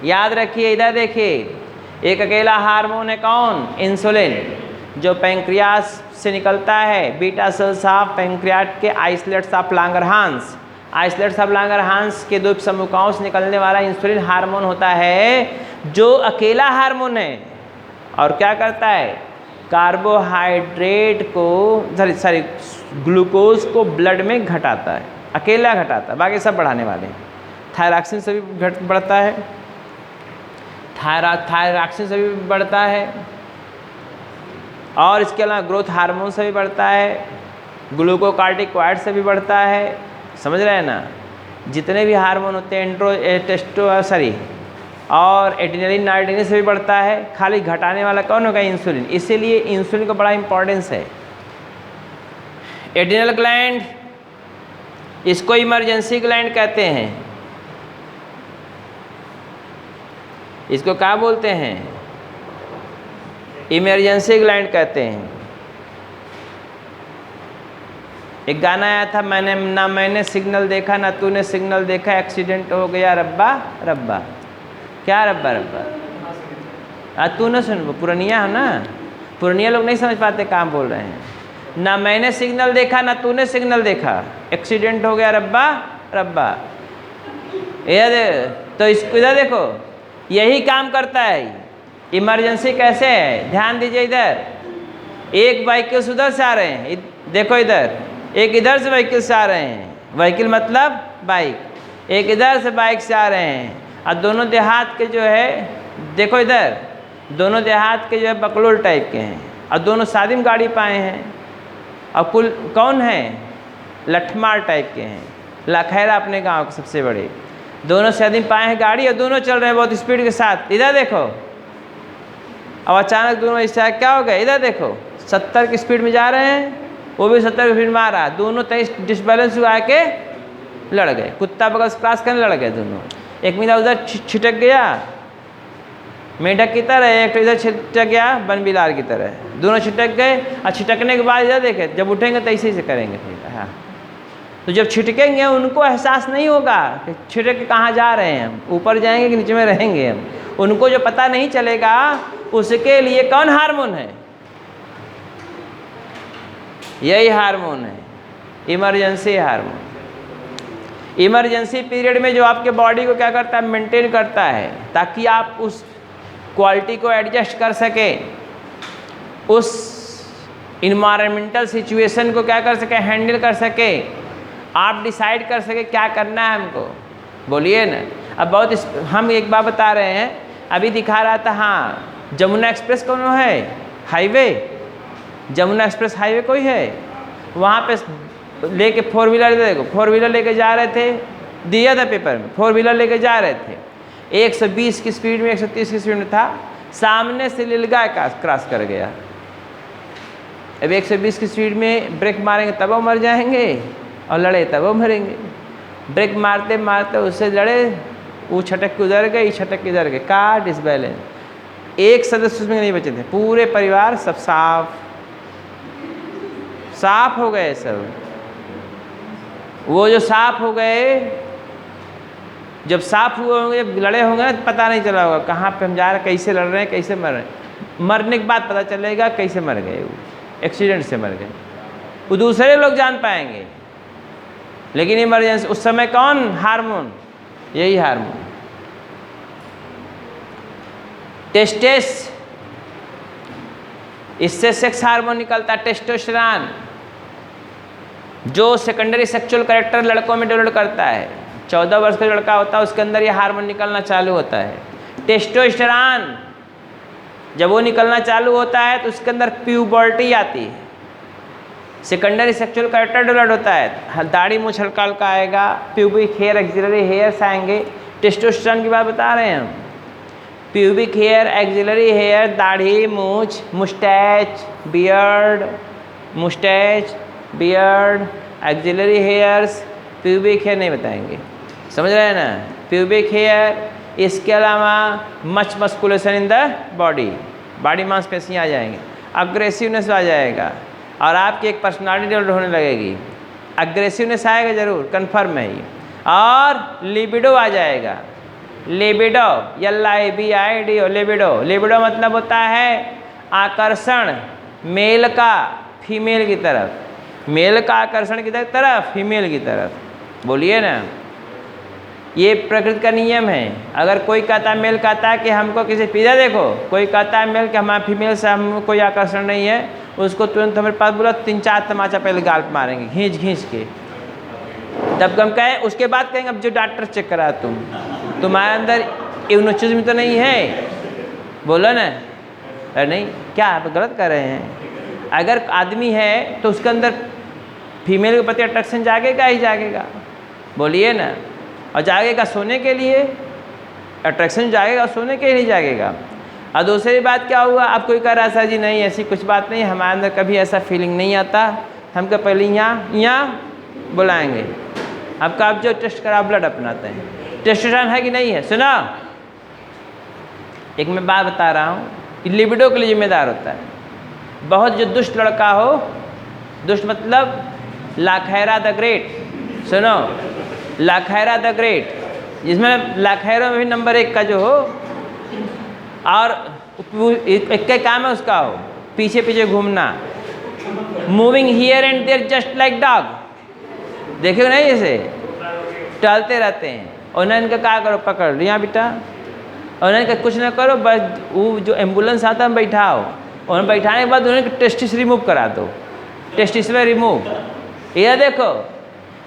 याद रखिए, इधर देखिए, एक अकेला हार्मोन है कौन, इंसुलिन, जो पैंक्रियाज से निकलता है। बीटा सेल्स ऑफ पैंक्रियाट के isolates of Langerhans, isolates of Langerhans के दो समूहों से निकलने वाला इंसुलिन हार्मोन होता है जो अकेला हार्मोन है और क्या करता है, कार्बोहाइड्रेट को ग्लूकोज को ब्लड में घटाता है, अकेला घटाता है, बाकी सब बढ़ाने वाले हैं। थायरॉक्सिन से भी बढ़ता है, थायरॉक्सिन से भी बढ़ता है, और इसके अलावा ग्रोथ हार्मोन से भी बढ़ता है, ग्लूकोकार्टिकॉइड से भी बढ़ता है। समझ रहे हैं ना? जितने भी हार्मोन होते हैं और एड्रेनलिन नाइट्रोजन से भी बढ़ता है। खाली घटाने वाला कौन होगा, इंसुलिन। इसीलिए इंसुलिन का बड़ा इंपॉर्टेंस है। एड्रिनल ग्लैंड, इसको इमरजेंसी ग्लैंड कहते हैं। इसको क्या बोलते हैं, इमरजेंसी ग्लैंड कहते हैं। एक गाना आया था, मैंने सिग्नल देखा ना तूने सिग्नल देखा, एक्सीडेंट हो गया रब्बा रब्बा। क्या रब्बा रब्बा? तू न सुन, पुरनिया हो ना, पुरनिया लोग नहीं समझ पाते काम बोल रहे हैं। ना मैंने सिग्नल देखा ना तूने सिग्नल देखा, एक्सीडेंट हो गया रब्बा रब्बा। तो इसको इधर देखो, यही काम करता है इमरजेंसी। कैसे है, ध्यान दीजिए। इधर एक व्हीकल्स उधर से आ रहे हैं, देखो इधर एक इधर से व्हीकल से आ रहे हैं, व्हीकल मतलब बाइक, एक इधर से बाइक से आ रहे हैं, और दोनों देहात के जो है, देखो इधर दोनों देहात के जो है बकलोल टाइप के हैं, और दोनों शादी में गाड़ी पाए हैं, और कुल कौन है, लठमार टाइप के हैं, लखैरा अपने गांव के सबसे बड़े। दोनों शादी में पाए हैं गाड़ी, और दोनों चल रहे हैं बहुत स्पीड के साथ। इधर देखो, अब अचानक दोनों इससे क्या हो गया, इधर देखो 70 की स्पीड में जा रहे हैं, वो भी 70 की स्पीड में आ रहा है, दोनों 23 डिसबैलेंस हुआ के लड़ गए, कुत्ता बगल से क्रॉस करने लड़ गए दोनों। एक मेरा उधर छिटक गया मेढक की तरह, एक इधर छिटक गया बन बिलार की तरह, दोनों छिटक गए। और छिटकने के बाद इधर देखे, जब उठेंगे तो ऐसे ही से करेंगे फिर। हाँ, तो जब छिटकेंगे उनको एहसास नहीं होगा कि छिटक के कहाँ जा रहे हैं, हम ऊपर जाएंगे कि नीचे में रहेंगे हम, उनको जो पता नहीं चलेगा। उसके लिए कौन हार्मोन है, यही हार्मोन है इमरजेंसी हार्मोन। इमरजेंसी पीरियड में जो आपके बॉडी को क्या करता है, मेंटेन करता है, ताकि आप उस क्वालिटी को एडजस्ट कर सकें, उस इन्वायरमेंटल सिचुएशन को क्या कर सके, हैंडल कर सके, आप डिसाइड कर सके क्या करना है हमको। बोलिए ना। अब बहुत हम एक बात बता रहे हैं, अभी दिखा रहा था, हाँ जमुना एक्सप्रेस कौन है, हाईवे, जमुना एक्सप्रेस हाईवे कोई है, वहाँ पे लेके 4 व्हीलर, देखो 4 व्हीलर लेके जा रहे थे, दिया था पेपर में, 4 व्हीलर लेके जा रहे थे, 120 की स्पीड में, 130 की स्पीड में था, सामने से नीलगाय क्रॉस कर गया। अब 120 की स्पीड में ब्रेक मारेंगे तब वो मर जाएंगे, और लड़े तब वो मरेंगे। ब्रेक मारते मारते उससे लड़े, वो छटक के उधर गए, छटक के उधर गए, का डिसबैलेंस। एक सदस्य उसमें नहीं बचे थे, पूरे परिवार सब साफ हो गए सब। वो जो साफ हो गए, जब साफ हुए होंगे, जब लड़े होंगे ना, पता नहीं चला होगा कहाँ पे हम जा रहे हैं, कैसे लड़ रहे हैं, कैसे मर रहे हैं। मरने के बाद पता चलेगा कैसे मर गए, वो एक्सीडेंट से मर गए, वो दूसरे लोग जान पाएंगे। लेकिन इमरजेंसी उस समय कौन, हार्मोन, यही हार्मोन टेस्टेस, इससे सेक्स हार्मोन निकलता है टेस्टोस्टेरोन, जो सेकेंडरी सेक्सुअल कैरेक्टर लड़कों में डेवलप करता है। 14 वर्ष का लड़का होता है, उसके अंदर ये हार्मोन निकलना चालू होता है टेस्टोस्टेरोन। जब वो निकलना चालू होता है तो उसके अंदर प्यूबर्टी आती है, सेकेंडरी सेक्सुअल कैरेक्टर डेवलप होता है, दाढ़ी मूंछ हल्का हल्का आएगा, प्यूबिक हेयर, एक्सिलरी हेयर्स आएंगे। टेस्टोस्टेरोन की बात बता रहे हैं हम। प्यूबिक हेयर, एक्सिलरी हेयर, दाढ़ी मूंछ, moustache, beard, moustache, beard, axillary hairs, pubic hair नहीं बताएंगे, समझ रहे हैं ना। प्यूबिक हेयर, इसके अलावा मच मस्कुलेशन इन द बॉडी मांसपेशियाँ आ जाएंगी, अग्रेसिवनेस आ जाएगा, और आपकी एक पर्सनालिटी डेवलप होने लगेगी। अग्रेसिवनेस आएगा जरूर, कन्फर्म है ये। और लिबिडो आ जाएगा, लिबिडो, LIBIDO, लिबिडो मतलब होता है आकर्षण मेल का फीमेल की तरफ, मेल का आकर्षण की तरफ, फीमेल की तरफ। बोलिए ना, ये प्रकृति का नियम है। अगर कोई कहता है, मेल कहता है कि हमको किसी पिज़्ज़ा देखो, कोई कहता है मेल कि हमारा फीमेल से हम कोई आकर्षण नहीं है, उसको तुरंत हमारे पास बोला 3-4 तमाचा पहले गाल पे मारेंगे खींच के, तब हम कहें, उसके बाद कहेंगे अब जो डॉक्टर चेक करा तुम्हारे अंदर इम्यूनिज्म तो नहीं है, बोलो ना। अरे नहीं, क्या आप गलत कर रहे हैं। अगर आदमी है तो उसके अंदर फीमेल के प्रति अट्रैक्शन जागेगा ही जागेगा, बोलिए ना। और जागेगा सोने के लिए, अट्रैक्शन जागेगा, सोने के लिए जागेगा। और दूसरी बात क्या हुआ, आप कोई कह रहा सर जी नहीं ऐसी कुछ बात नहीं, हमारे अंदर कभी ऐसा फीलिंग नहीं आता, हमको पहले यहाँ बुलाएंगे, आपका आप जो टेस्ट करा ब्लड अपनाते हैं, टेस्टोस्टेरोन है कि नहीं है। सुना, एक मैं बात बता रहा हूँ, लिबिडो के लिए जिम्मेदार होता है। बहुत जो दुष्ट लड़का हो, दुष्ट मतलब लाखैरा द ग्रेट, सुनो, लाखैरा द ग्रेट, जिसमें लाखैरों में भी नंबर 1 का जो हो, और एक का काम है उसका हो पीछे पीछे घूमना, moving here and there just like dog, देखो नहीं ऐसे टहलते रहते हैं। और ना इनका क्या करो, पकड़ लिया बेटा, और इनका कुछ ना करो, बस वो जो एम्बुलेंस आता है बैठाओ, और बैठाने के बाद उन्हें टेस्टिस रिमूव करा दो, टेस्टिस में रिमूव। यह देखो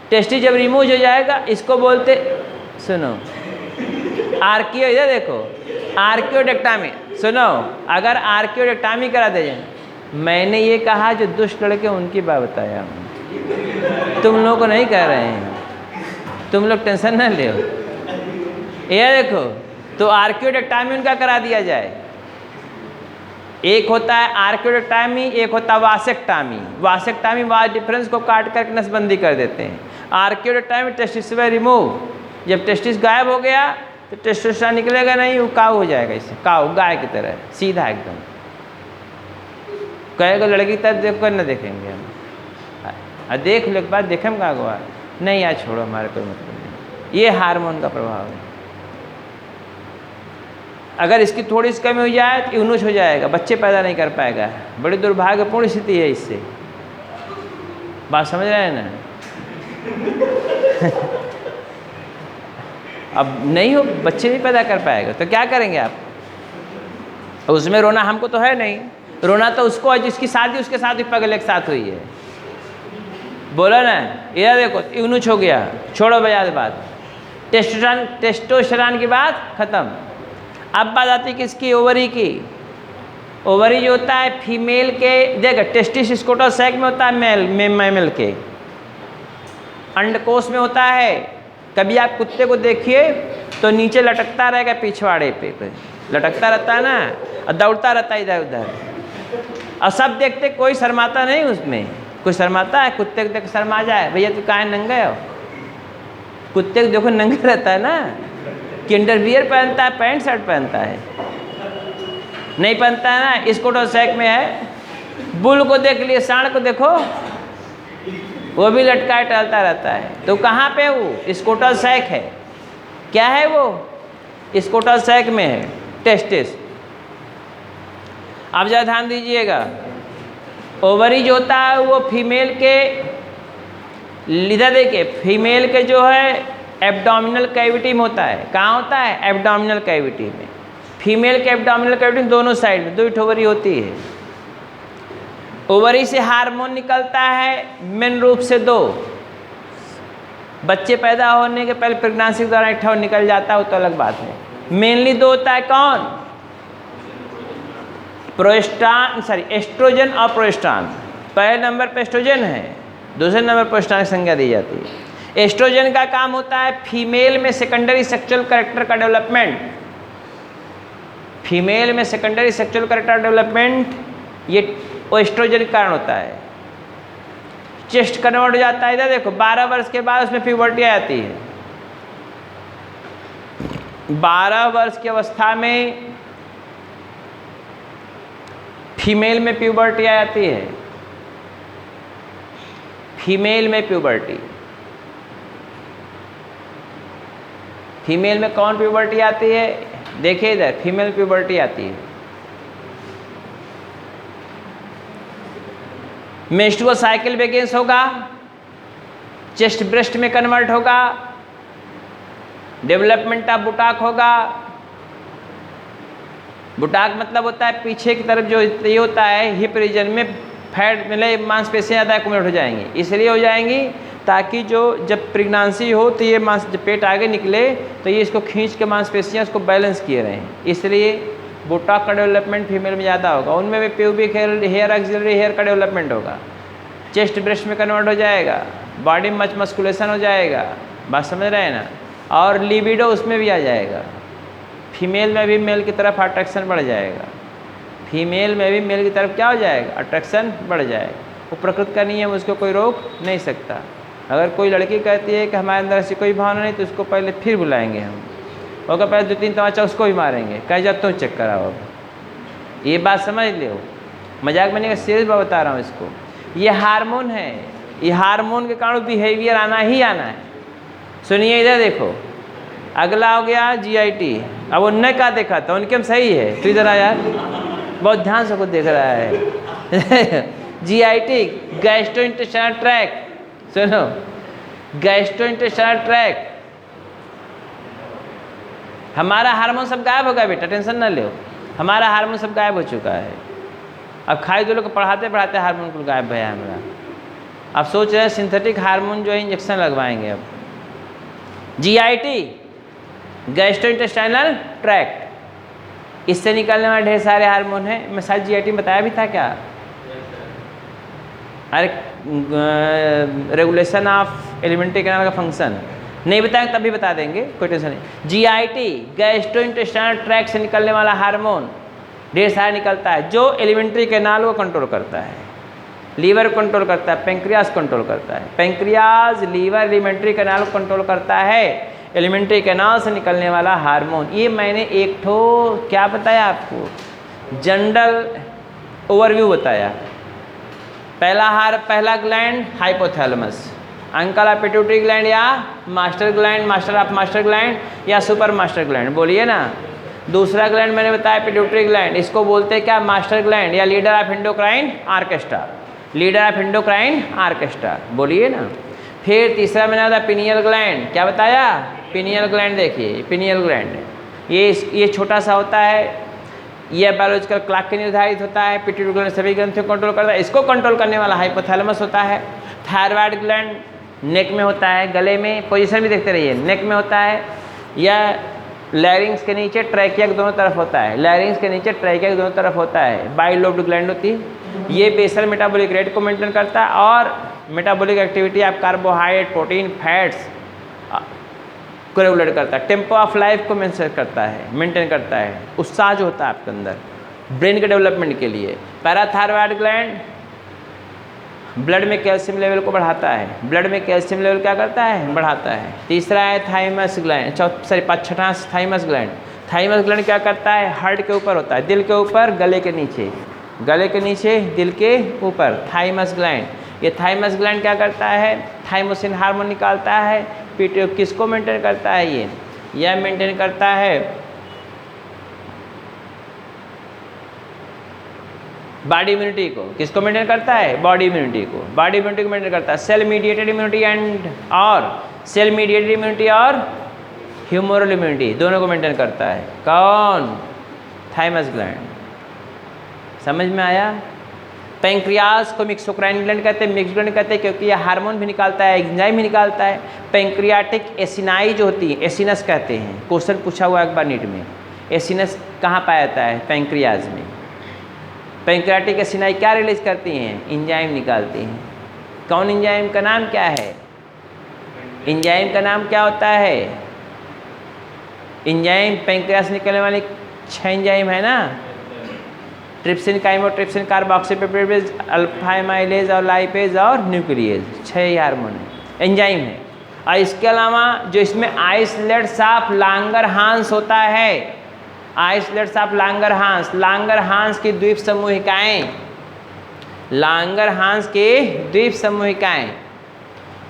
टेस्टिस जब रिमूव हो जाएगा, इसको बोलते, सुनो आर्कियो, इधर देखो आर्कियोडेक्टामी, सुनो, अगर आर्कियोडेक्टामी करा दे जाए, मैंने ये कहा जो दुष्ट लड़के उनकी बात बताया, तुम लोगों को नहीं कह रहे हैं, तुम लोग टेंशन ना ले। ये देखो, तो आर्कियोडेक्टामी उनका करा दिया जाए। एक होता है आर्कियोडेक्टामी, एक होता है वासेक्टामी। वासेक्टामी वास डिफरेंस को काट कर नसबंदी कर देते हैं। आर्कियोडेक्टामी टेस्टिस से रिमूव, जब टेस्टिस गायब हो गया तो टेस्टोस्टेरोन निकलेगा नहीं, वो काऊ हो जाएगा, इससे काऊ गाय की तरह सीधा एकदम, कहेगा लड़की की तरफ देख कर न देखेंगे हम, देख लो एक बार देखे हम कहाँ हुआ नहीं, यार छोड़ो हमारे कोई मतलब नहीं। ये हार्मोन का प्रभाव है। अगर इसकी थोड़ी सी कमी हो जाए तो यूनुस हो जाएगा, बच्चे पैदा नहीं कर पाएगा। बड़ी दुर्भाग्यपूर्ण स्थिति है इससे, बात समझ रहे हैं ना। अब नहीं हो, बच्चे नहीं पैदा कर पाएगा तो क्या करेंगे आप। उसमें रोना हमको तो है नहीं, रोना तो उसको है जिसकी शादी उसके साथ भी पगल एक साथ हुई है, बोला ना। ये देखो यूनुस हो गया, छोड़ो बजाज बात, टेस्टोस्टेरोन की बात खत्म। अब बात आती है किसकी, ओवरी की। ओवरी जो होता है फीमेल के, देखो टेस्टिस स्कोटा सैक में होता है मेल के, अंडकोश में होता है। कभी आप कुत्ते को देखिए, तो नीचे लटकता रहेगा पिछवाड़े पे लटकता रहता है ना, और दौड़ता रहता है इधर उधर, और सब देखते, कोई शर्माता नहीं उसमें। कोई शर्माता है? कुत्ते को देख शर्मा जाए, भैया तू काहे नंगे हो? कुत्ते को देखो नंगे रहता है ना, कि अंडरवियर पहनता है, पैंट शर्ट पहनता है, नहीं पहनता है ना। स्कूटर सैक में है। बुल को देख लिए, सांड को देखो, वो भी लटका टहलता रहता है। तो कहाँ पे वो? स्कूटर सैक है। क्या है वो? स्कूटर सैक में है, टेस्टिस। आप ज़रा ध्यान दीजिएगा, ओवरीज होता है वो फीमेल के, इधर देखिए, फीमेल के जो है एब्डोमिनल कैविटी में होता है। कहाँ होता है? एब्डोमिनल कैविटी में। फीमेल के एब्डोमिनल कैविटी में दोनों साइड में 2 ओवरी होती है। ओवरी से हार्मोन निकलता है मेन रूप से 2। बच्चे पैदा होने के पहले प्रेगनेंसी के दौरान एक निकल जाता है, वो तो अलग बात है। मेनली 2 होता है। कौन? एस्ट्रोजन और प्रोजेस्टेरॉन। पहले नंबर पे एस्ट्रोजन है, दूसरे नंबर पर प्रोजेस्टेरॉन की संज्ञा दी जाती है। एस्ट्रोजन का काम होता है फीमेल में सेकेंडरी सेक्सुअल कैरेक्टर का डेवलपमेंट। फीमेल में सेकेंडरी सेक्सुअल कैरेक्टर डेवलपमेंट ये एस्ट्रोजन के कारण होता है। चेस्ट कन्वर्ट हो जाता है, इधर देखो, 12 वर्ष के बाद उसमें प्यूबर्टी आ जाती है। 12 वर्ष की अवस्था में फीमेल में प्यूबर्टी आ जाती है। फीमेल में प्यूबर्टी, फीमेल में कौन प्यूबर्टी आती है? देखिए इधर, फीमेल प्यूबर्टी आती है। मेंस्ट्रुअल साइकिल बिगिंस होगा, चेस्ट ब्रेस्ट में कन्वर्ट होगा, डेवलपमेंट ऑफ बुटाक होगा। बुटाक मतलब होता है पीछे की तरफ जो ये होता है, हिप रीजन में फैट मिले, मांसपेशियाँ ज़्यादा एक्यूमुलेट हो जाएंगी। इसलिए हो जाएंगी ताकि जो जब प्रेगनेंसी हो तो ये जब पेट आगे निकले तो ये इसको खींच के मांसपेशियाँ इसको बैलेंस किए रहें। इसलिए बुटाक का डेवलपमेंट फीमेल में ज़्यादा होगा। उनमें भी प्यूबिक हेयर, एक्सिलरी हेयर का डेवलपमेंट होगा। चेस्ट ब्रेस्ट में कन्वर्ट हो जाएगा, बॉडी में मस्कुलेशन हो जाएगा। बात समझ रहे हैं ना? और लिबिडो उसमें भी आ जाएगा। फीमेल में भी मेल की तरफ अट्रैक्शन बढ़ जाएगा। फीमेल में भी मेल की तरफ क्या हो जाएगा? अट्रैक्शन बढ़ जाएगा। वो प्रकृति का नियम, उसको कोई रोक नहीं सकता। अगर कोई लड़की कहती है कि हमारे अंदर ऐसी कोई भावना नहीं, तो उसको पहले फिर बुलाएंगे हम, और पहले 2-3 तमाचा उसको भी मारेंगे, कह जा तुम चेक कराओ। ये बात समझ लो, मजाक में नहीं, सीरियस बात बता रहा हूँ इसको। ये हार्मोन है, ये हार्मोन के कारण बिहेवियर आना ही आना है। सुनिए इधर देखो, अगला हो गया GIT। अब उनने क्या देखा था? उनके में सही है, तो इधर आ यार, बहुत ध्यान से कुछ देख रहा है। GIT gastrointestinal tract. सुनो, गैस्ट्रोइंटेस्टाइनल ट्रैक्ट, हमारा हार्मोन सब गायब हो गया बेटा, टेंशन ना लो। हमारा हार्मोन सब गायब हो चुका है। अब खाई दो लोग पढ़ाते पढ़ाते हार्मोन को गायब है हमारा। अब सोच रहे हैं सिंथेटिक हार्मोन जो है इंजेक्शन लगवाएंगे। अब GIT गैस्ट्रोइंटेस्टाइनल ट्रैक्ट, इससे निकलने वाले ढेर सारे हार्मोन हैं। मैं शायद GIT में बताया भी था क्या? अरे रेगुलेशन ऑफ एलिमेंट्री कैनाल का फंक्शन नहीं बताएंगे तब भी बता देंगे, कोई टेंशन नहीं। GIT गैस्ट्रोइंटेस्टाइनल ट्रैक्ट से निकलने वाला हार्मोन ढेर सारा निकलता है, जो एलिमेंट्री कैनाल को कंट्रोल करता है, लीवर को कंट्रोल करता है, पेंक्रियाज कंट्रोल करता है। पेंक्रियाज, लीवर, एलिमेंट्री कैनाल को कंट्रोल करता है। एलिमेंट्री कैनाल से निकलने वाला हार्मोन, ये मैंने एक ठो क्या बताया आपको, जनरल ओवरव्यू बताया। पहला gland hypothalamus, uncle of pituitary gland या master gland, master of master gland या सुपर मास्टर ग्लैंड, बोलिए ना। दूसरा ग्लैंड मैंने बताया पिट्यूटरी ग्लैंड, इसको बोलते हैं क्या? मास्टर ग्लैंड या leader of endocrine orchestra, leader of endocrine orchestra, बोलिए ना। फिर तीसरा मैंने बताया पिनियल ग्लैंड, क्या बताया? Pineal gland. देखिए पिनियल ग्लैंड ये छोटा सा होता है, यह बायोलॉजिकल क्लॉक के निर्धारित होता है। पिट्यूटरी ग्लैंड सभी ग्रंथियों को कंट्रोल करता है। इसको कंट्रोल करने वाला हाइपोथैलेमस होता है। थायराइड ग्लैंड नेक में होता है, गले में, पोजीशन भी देखते रहिए, नेक में होता है या लैरिंग्स के नीचे ट्रैकिया के दोनों तरफ होता है। लैरिंग्स के नीचे ट्रैकिया के दोनों तरफ होता है। बाइलोब्ड ग्लैंड होती है, ये बेसल मेटाबॉलिक रेट को मेंटेन करता है और मेटाबॉलिक एक्टिविटी आप कार्बोहाइड्रेट, प्रोटीन, फैट्स को रेगुलेट करता है, टेम्पो ऑफ लाइफ को मेंटेन करता है, उत्साह जो होता है आपके अंदर ब्रेन के डेवलपमेंट के लिए। पैराथायरॉयड ग्लैंड ब्लड में कैल्शियम लेवल को बढ़ाता है, ब्लड में कैल्शियम लेवल क्या करता है, बढ़ाता है। तीसरा है थाइमस ग्लैंड, छठा थाइमस ग्लैंड। थाइमस ग्लैंड क्या करता है, हार्ट के ऊपर होता है, दिल के ऊपर, गले के नीचे, गले के नीचे, दिल के ऊपर, थाइमस ग्लैंड। ये थाइमस ग्लैंड क्या करता है, थाइमोसिन हार्मोन निकालता है। पीटी किसको मेंटेन करता है, यह मेंटेन करता है बॉडी इम्यूनिटी को। किसको मेंटेन करता है, बॉडी इम्यूनिटी को, बॉडी इम्यूनिटी को मेंटेन करता है। सेल मीडिएटेड इम्यूनिटी एंड और सेल मीडिएटेड इम्यूनिटी और ह्यूमरल इम्यूनिटी दोनों को मेंटेन करता है। कौन, थाइमस ग्लैंड। समझ में आया। पेंक्रियाज को मिक्सोक्राइन ग्लैंड कहते हैं, मिक्स ग्लैंड कहते हैं क्योंकि यह हार्मोन भी निकालता है, एंजाइम भी निकालता है। पेंक्रियाटिक एसिनाई जो होती है, एसिनस कहते हैं, क्वेश्चन पूछा हुआ एक बार नीट में, एसिनस कहाँ पाया जाता है, पेंक्रियाज में। पेंक्रियाटिक एसिनाई क्या रिलीज करती हैं, एंजाइम निकालती हैं। कौन एंजाइम का नाम क्या है, एंजाइम का नाम क्या होता है, एंजाइम पेंक्रियास निकलने वाली 6 एंजाइम है ना, trypsin, chymotrypsin, carboxypeptidase, alpha amylase और लाइपेज और न्यूक्लियेज, 6 हार्मोन है, एंजाइम है। और इसके अलावा जो इसमें आइसोलेट्स ऑफ लांगरहांस होता है, आइसोलेट्स ऑफ लांगरहांस, लांगरहांस की द्वीप समूहिकाएं, लांगरहांस की द्वीप समूहिकाएं,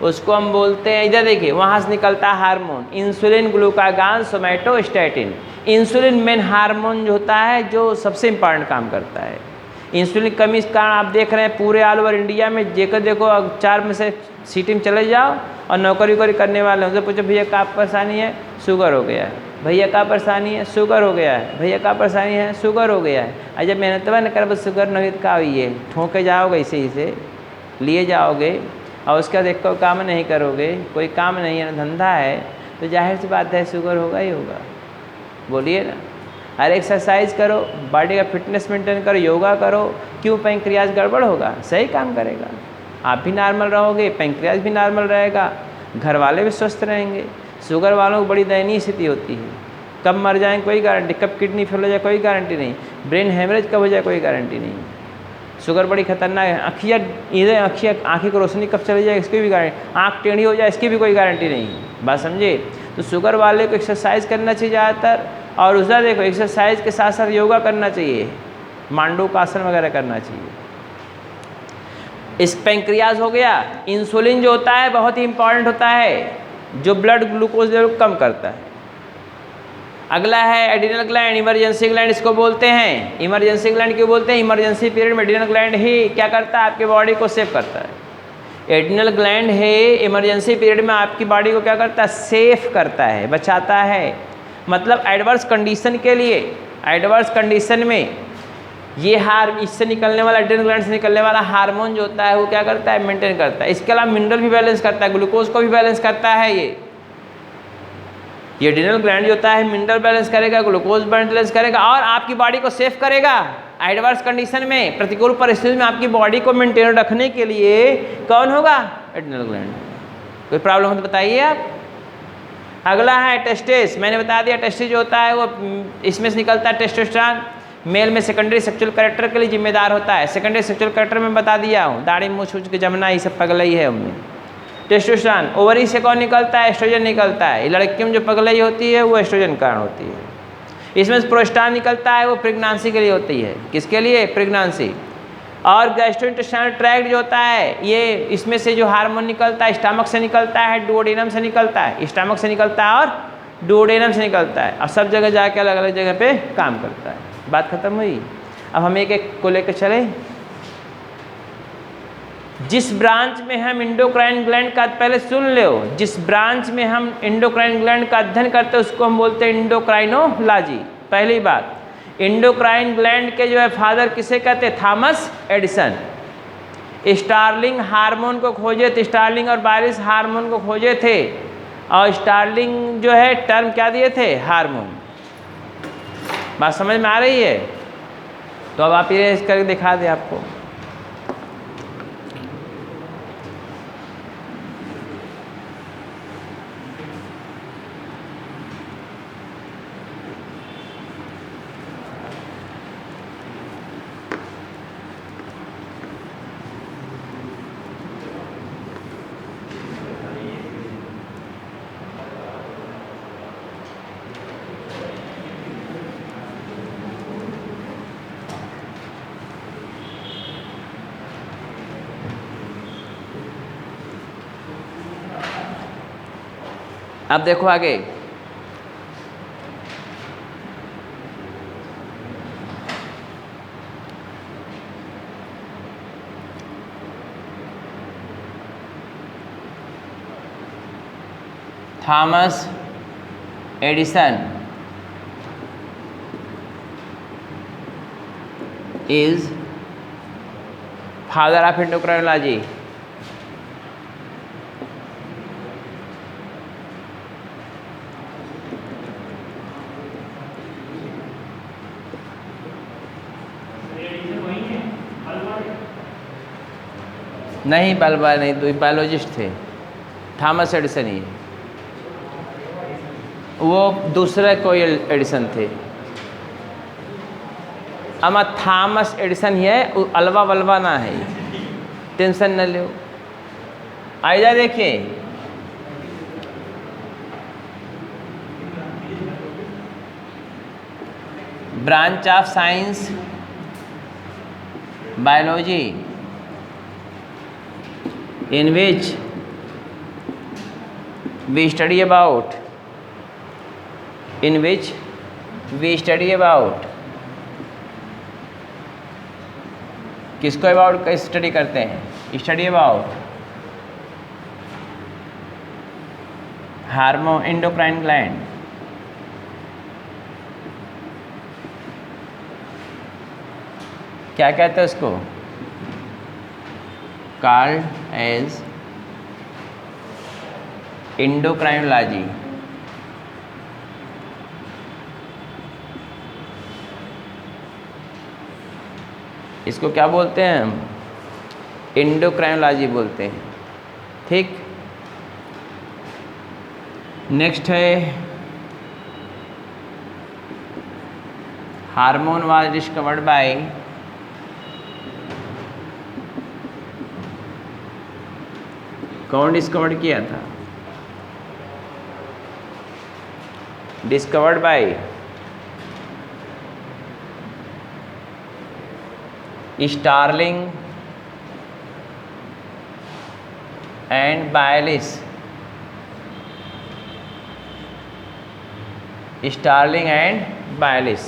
उसको हम बोलते हैं, इधर देखिए वहाँ से निकलता है hormone, insulin, glucagon, somatostatin. Insulin main hormone जो होता है जो सबसे इम्पॉर्टेंट काम करता है। इंसुलिन की कमी इस कारण आप देख रहे हैं पूरे ऑल ओवर इंडिया में, जेकर देखो 4 में से सिटी में चले जाओ और नौकरी वोकरी करने वाले उनसे पूछो भैया क्या परेशानी है, शुगर हो गया है, भैया क्या परेशानी है, शुगर हो गया है, भैया क्या परेशानी है, शुगर हो गया है। और जब मेहनत न कर बस शुगर नहीं तो क्या हुई है, ठोंके जाओगे इसे इसे लिए जाओगे और उसका देखो काम नहीं करोगे, कोई काम नहीं है, धंधा है, तो जाहिर सी बात है शुगर होगा ही होगा। बोलिए ना। हर एक्सरसाइज करो, बॉडी का फिटनेस मेंटेन करो, योगा करो, क्यों पेंक्रियाज गड़बड़ होगा, सही काम करेगा, आप भी नॉर्मल रहोगे, पेंक्रियाज भी नॉर्मल रहेगा, घर वाले भी स्वस्थ रहेंगे। शुगर वालों को बड़ी दयनीय स्थिति होती है, कब मर जाएँ कोई गारंटी, कब किडनी फेल हो जाए कोई गारंटी नहीं, ब्रेन हेमरेज कब हो जाए कोई गारंटी नहीं। शुगर बड़ी खतरनाक है, अखियाँ इधर आँखी को रोशनी कब चली जाए इसकी भी गारंटी, आँख टेढ़ी हो जाए इसकी भी कोई गारंटी नहीं। बात समझे। तो शुगर वाले को एक्सरसाइज करना चाहिए ज़्यादातर, और उसका देखो एक्सरसाइज के साथ साथ योगा करना चाहिए, मांडूकासन वगैरह करना चाहिए। इस पेंक्रियाज हो गया। इंसुलिन जो होता है बहुत ही इंपॉर्टेंट होता है, जो ब्लड ग्लूकोज लेवल कम करता है। अगला है एड्रिनल ग्लैंड, इमरजेंसी ग्लैंड इसको बोलते हैं। इमरजेंसी ग्लैंड क्यों बोलते हैं, इमरजेंसी पीरियड में एड्रिनल ग्लैंड ही क्या करता है, आपकी बॉडी को सेव करता है। एड्रिनल ग्लैंड है इमरजेंसी पीरियड में आपकी बॉडी को क्या करता है, सेफ करता है, बचाता है। मतलब एडवर्स कंडीशन के लिए, एडवर्स कंडीशन में ये इससे निकलने वाला, एड्रिनल ग्लैंड से निकलने वाला हार्मोन जो होता है वो क्या करता है, मेंटेन करता है। इसके अलावा मिनरल भी बैलेंस करता है, ग्लूकोज को भी बैलेंस करता है। ये एड्रिनल ग्लैंड जो होता है मिनरल बैलेंस करेगा, ग्लूकोज बैलेंस करेगा और आपकी बॉडी को सेफ करेगा। एडवर्स कंडीशन में, प्रतिकूल परिस्थिति में आपकी बॉडी को मेंटेन रखने के लिए कौन होगा, एड्रिनल ग्लैंड। कोई प्रॉब्लम हो तो बताइए आप। अगला है टेस्टिस, मैंने बता दिया टेस्टिस जो होता है वो इसमें से निकलता है टेस्टोस्टेरोन, मेल में सेकेंडरी सेक्सुअल कैरेक्टर के लिए जिम्मेदार होता है। सेकेंडरी सेक्सुअल कैरेक्टर में बता दिया हूँ, दाढ़ी मूछ छूछ के जमना ये सब पगलई है उनमें। टेस्टोस्टेरोन ओवरी से कौन निकलता है, एस्ट्रोजन निकलता है। लड़कियों में जो पगलई होती है वो एस्ट्रोजन कारण होती है। इसमें से प्रोस्टान निकलता है, वो प्रेगनेंसी के लिए होती है। किसके लिए, प्रेगनेंसी। और गैस्ट्रोइंटेस्टाइनल ट्रैक्ट जो होता है ये, इसमें से जो हार्मोन निकलता है स्टमक से निकलता है, डुओडेनम से निकलता है, स्टमक से निकलता है और डुओडेनम से निकलता है और सब जगह जाके अलग अलग जगह पे काम करता है। बात खत्म हुई। अब हम एक एक को लेकर चले। जिस ब्रांच में हम एंडोक्राइन ग्लैंड का, पहले सुन लो, जिस ब्रांच में हम एंडोक्राइन ग्लैंड का अध्ययन करते हैं उसको हम बोलते हैं एंडोक्राइनोलॉजी। पहली बात, एंडोक्राइन ग्लैंड के जो है फादर किसे कहते हैं, थॉमस एडिसन। स्टार्लिंग हार्मोन को खोजे थे, स्टार्लिंग और बायरिस हार्मोन को खोजे थे और स्टार्लिंग जो है टर्म क्या दिए थे, हार्मोन। बात समझ में आ रही है। तो अब आप ये करके दिखा दें आपको। अब देखो आगे, Thomas Edison is father of endocrinology. नहीं, बल्बा नहीं, तो बायोलॉजिस्ट थे, थॉमस एडिसन ही, वो दूसरे कोई एडिसन थे। अमा थॉमस एडिसन ही है, अलवा वलवा ना है, टेंशन न लो। आइजा देखिए, branch of science biology in which we study about किसको अबाउट का स्टडी करते हैं? Study about hormone endocrine gland. क्या कहते हैं उसको? called as endocrinology। इसको क्या बोलते हैं हम? एंडोक्राइनोलॉजी बोलते हैं। ठीक, नेक्स्ट है हार्मोन वाज डिस्कवर्ड बाय कौन डिस्कवर्ड किया था? Discovered by Starling and Bayliss. Starling and Bayliss.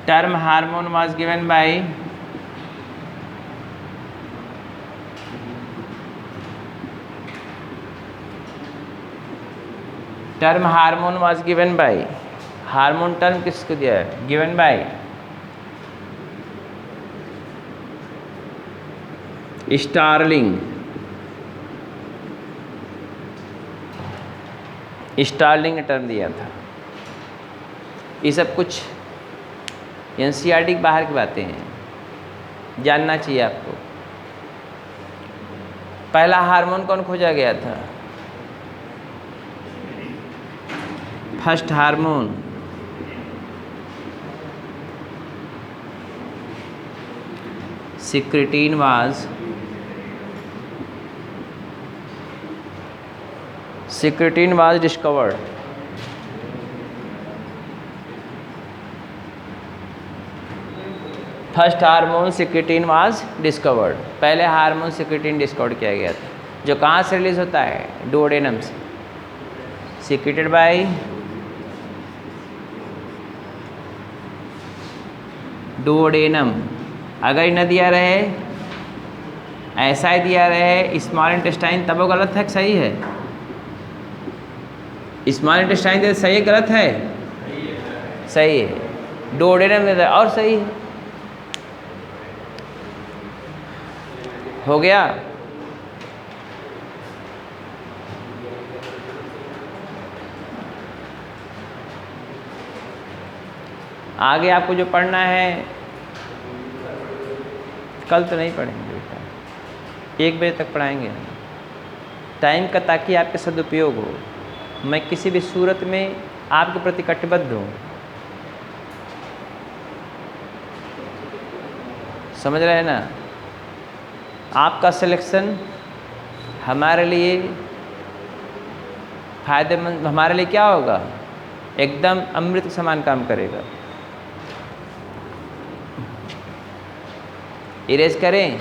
Term hormone was given by term hormone was given by hormone term किसको दिया है? Given by Starling. स्टार्लिंग ने टर्म दिया था। ये सब कुछ एनसीईआरटी के बाहर की बातें हैं, जानना चाहिए आपको। पहला हार्मोन कौन खोजा गया था? First hormone secretin was discovered। First hormone secretin was discovered। पहले हार्मोन secretin डिस्कवर किया गया था, जो कहाँ से रिलीज होता है? डुओडेनम से। secreted by duodenum. अगर न दिया रहे, ऐसा ही दिया रहे स्मॉल इंटेस्टाइन, तब वो गलत है कि सही है? स्मॉल इंटेस्टाइन दे सही है गलत है? सही है। डुओडेनम दे और सही है। हो गया। आगे आपको जो पढ़ना है, कल तो नहीं पढ़ेंगे बेटा, 1 बजे तक पढ़ाएंगे टाइम का, ताकि आपके सदुपयोग हो। मैं किसी भी सूरत में आपके प्रति कटिबद्ध हूँ, समझ रहे हैं ना? आपका सिलेक्शन हमारे लिए फायदेमंद, हमारे लिए क्या होगा? एकदम अमृत के समान काम करेगा। इरेज करें।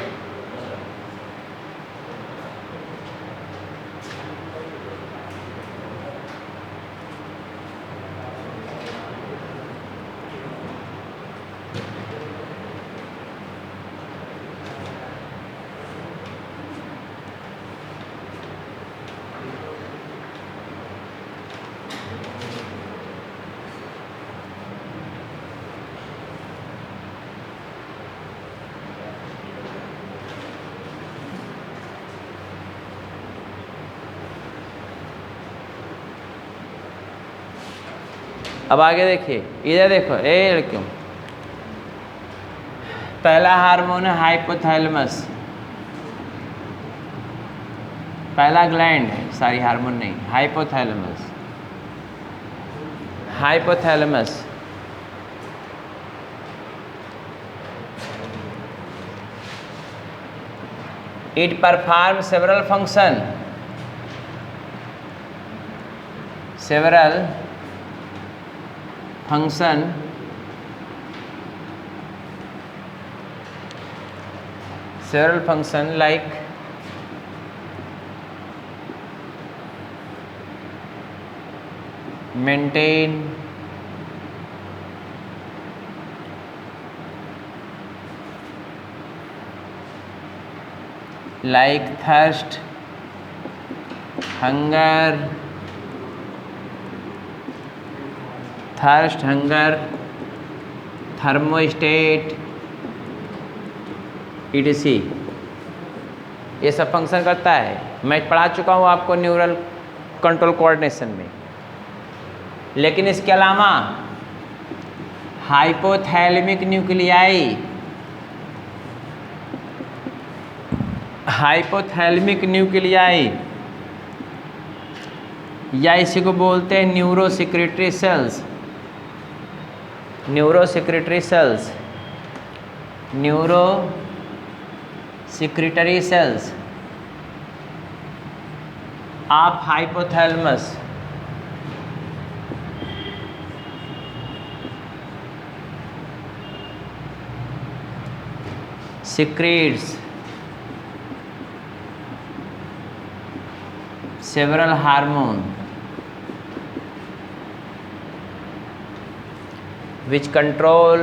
अब आगे देखिए, इधर देखो, ए लड़कियों, पहला हार्मोन है हाइपोथैलेमस, पहला ग्लैंड है, सारी हार्मोन नहीं, hypothalamus. Hypothalamus it performs several function, several function like maintain, like thirst, hunger, thermostat, etc. ये सब फंक्शन करता है। मैं पढ़ा चुका हूँ आपको न्यूरल कंट्रोल कोऑर्डिनेशन में। लेकिन इसके अलावा हाइपोथैलेमिक न्यूक्लियाई या इसी को बोलते हैं neurosecretory cells of hypothalamus secretes several hormone which control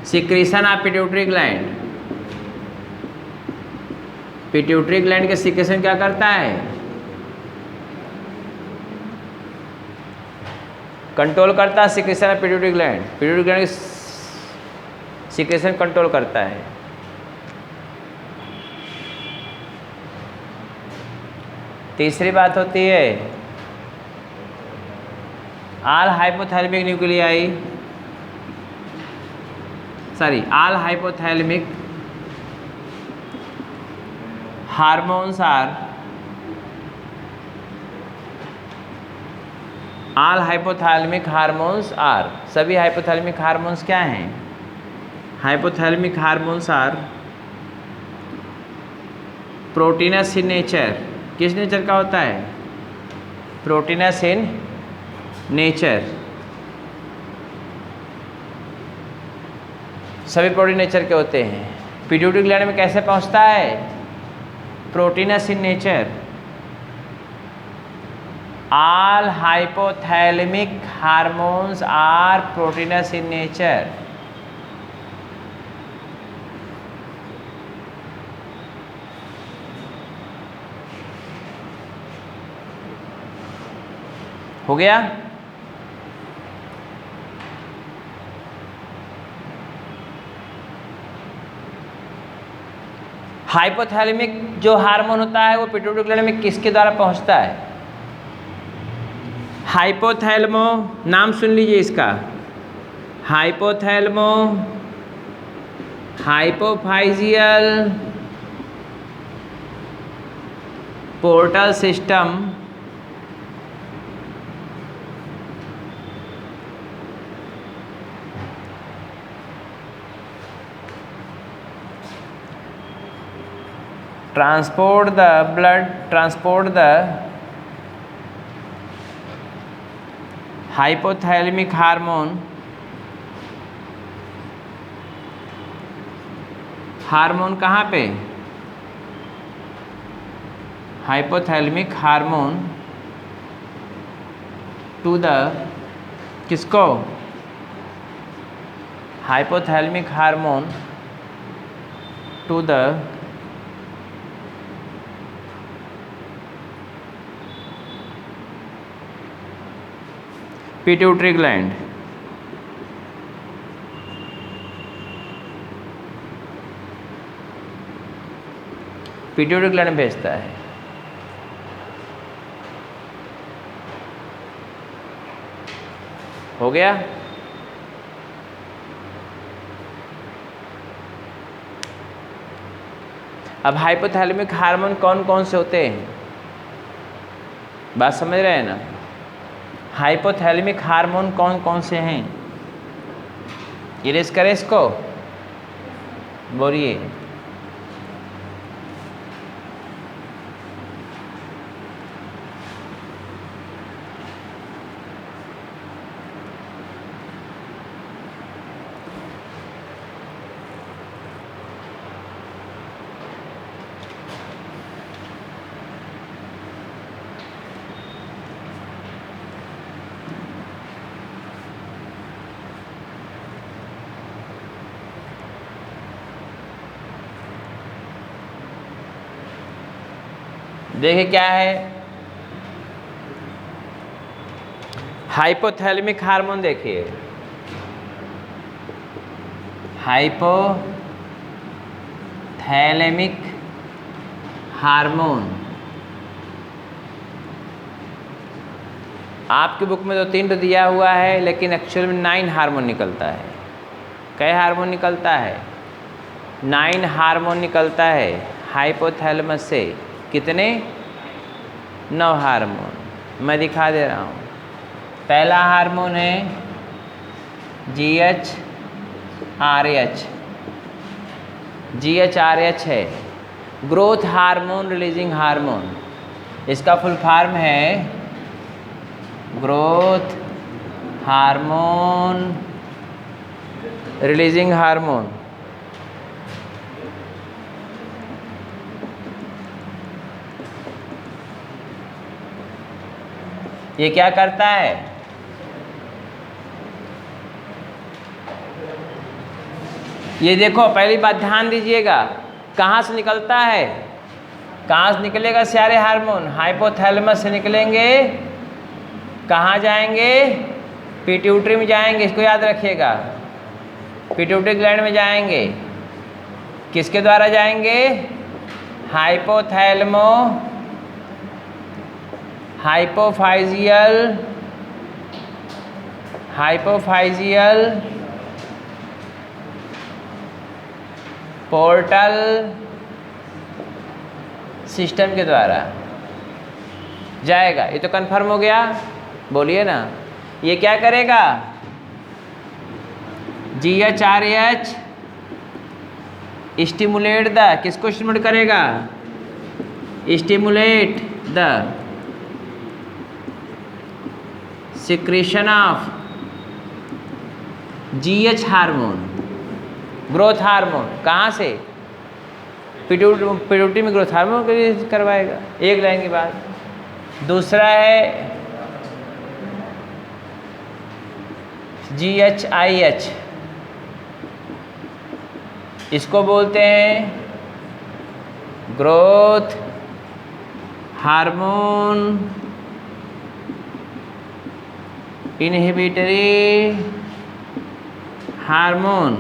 secretion of pituitary gland। Pituitary gland के सिक्रेशन क्या करता है? कंट्रोल करता है secretion of pituitary gland. Pituitary gland की सिक्रेशन कंट्रोल करता है। तीसरी बात होती है ऑल हाइपोथैलेमिक हार्मोन्स आर सभी हाइपोथैलेमिक हार्मोन्स क्या हैं? Hypothalamic hormones are proteinous in nature. किस नेचर का होता है? Proteinous in nature. सभी प्रोटीन नेचर के होते हैं। पिट्यूटरी ग्लैंड में कैसे पहुंचता है? Proteinous in nature. All hypothalamic hormones are proteinous in nature. हो गया? हाइपोथैलेमिक जो हार्मोन होता है वो पिट्यूटरी ग्लैंड में किसके द्वारा पहुंचता है? हाइपोथैलेमो, नाम सुन लीजिए इसका, hypophyseal portal system transport the hypothalamic hormone कहाँ पे? हाइपोथैलेमिक हार्मोन टू द किसको? Hypothalamic hormone to the pituitary gland. Pituitary gland भेजता है। हो गया। अब हाइपोथैलेमिक हार्मोन कौन कौन से होते हैं, बात समझ रहे हैं ना? हाइपोथैलेमिक हार्मोन कौन कौन से हैं, इरेज करें इसको, बोलिए। देखिए क्या है, हाइपोथैलेमिक हार्मोन। देखिए हाइपोथैलेमिक हार्मोन आपकी बुक में तो 3 तो दिया हुआ है, लेकिन एक्चुअल में 9 हार्मोन निकलता है। कई हार्मोन निकलता है? 9 हार्मोन निकलता है हाइपोथैलेमस से। कितने? 9 हार्मोन। मैं दिखा दे रहा हूँ। पहला हार्मोन है GHRH। GHRH है ग्रोथ हार्मोन रिलीजिंग हार्मोन। इसका फुल फॉर्म है ग्रोथ हार्मोन रिलीजिंग हार्मोन। ये क्या करता है? ये देखो, पहली बात ध्यान दीजिएगा, कहाँ से निकलता है? कहाँ से निकलेगा सारे हार्मोन? हाइपोथैलेमस से निकलेंगे। कहाँ जाएंगे? पिट्यूटरी में जाएंगे। इसको याद रखिएगा, पिट्यूटरी ग्लैंड में जाएंगे। किसके द्वारा जाएंगे? हाइपोफाइजियल पोर्टल सिस्टम के द्वारा जाएगा। ये तो कंफर्म हो गया, बोलिए ना। ये क्या करेगा? GHRH स्टिमुलेट द, किसको स्टिमुलेट करेगा? Stimulate the secretion of GH hormone, growth hormone. कहाँ से? पिट्यूटरी में ग्रोथ हार्मोन रिलीज करवाएगा। एक लाइन के बाद दूसरा है GHIH। इसको बोलते हैं growth hormone inhibitory hormone.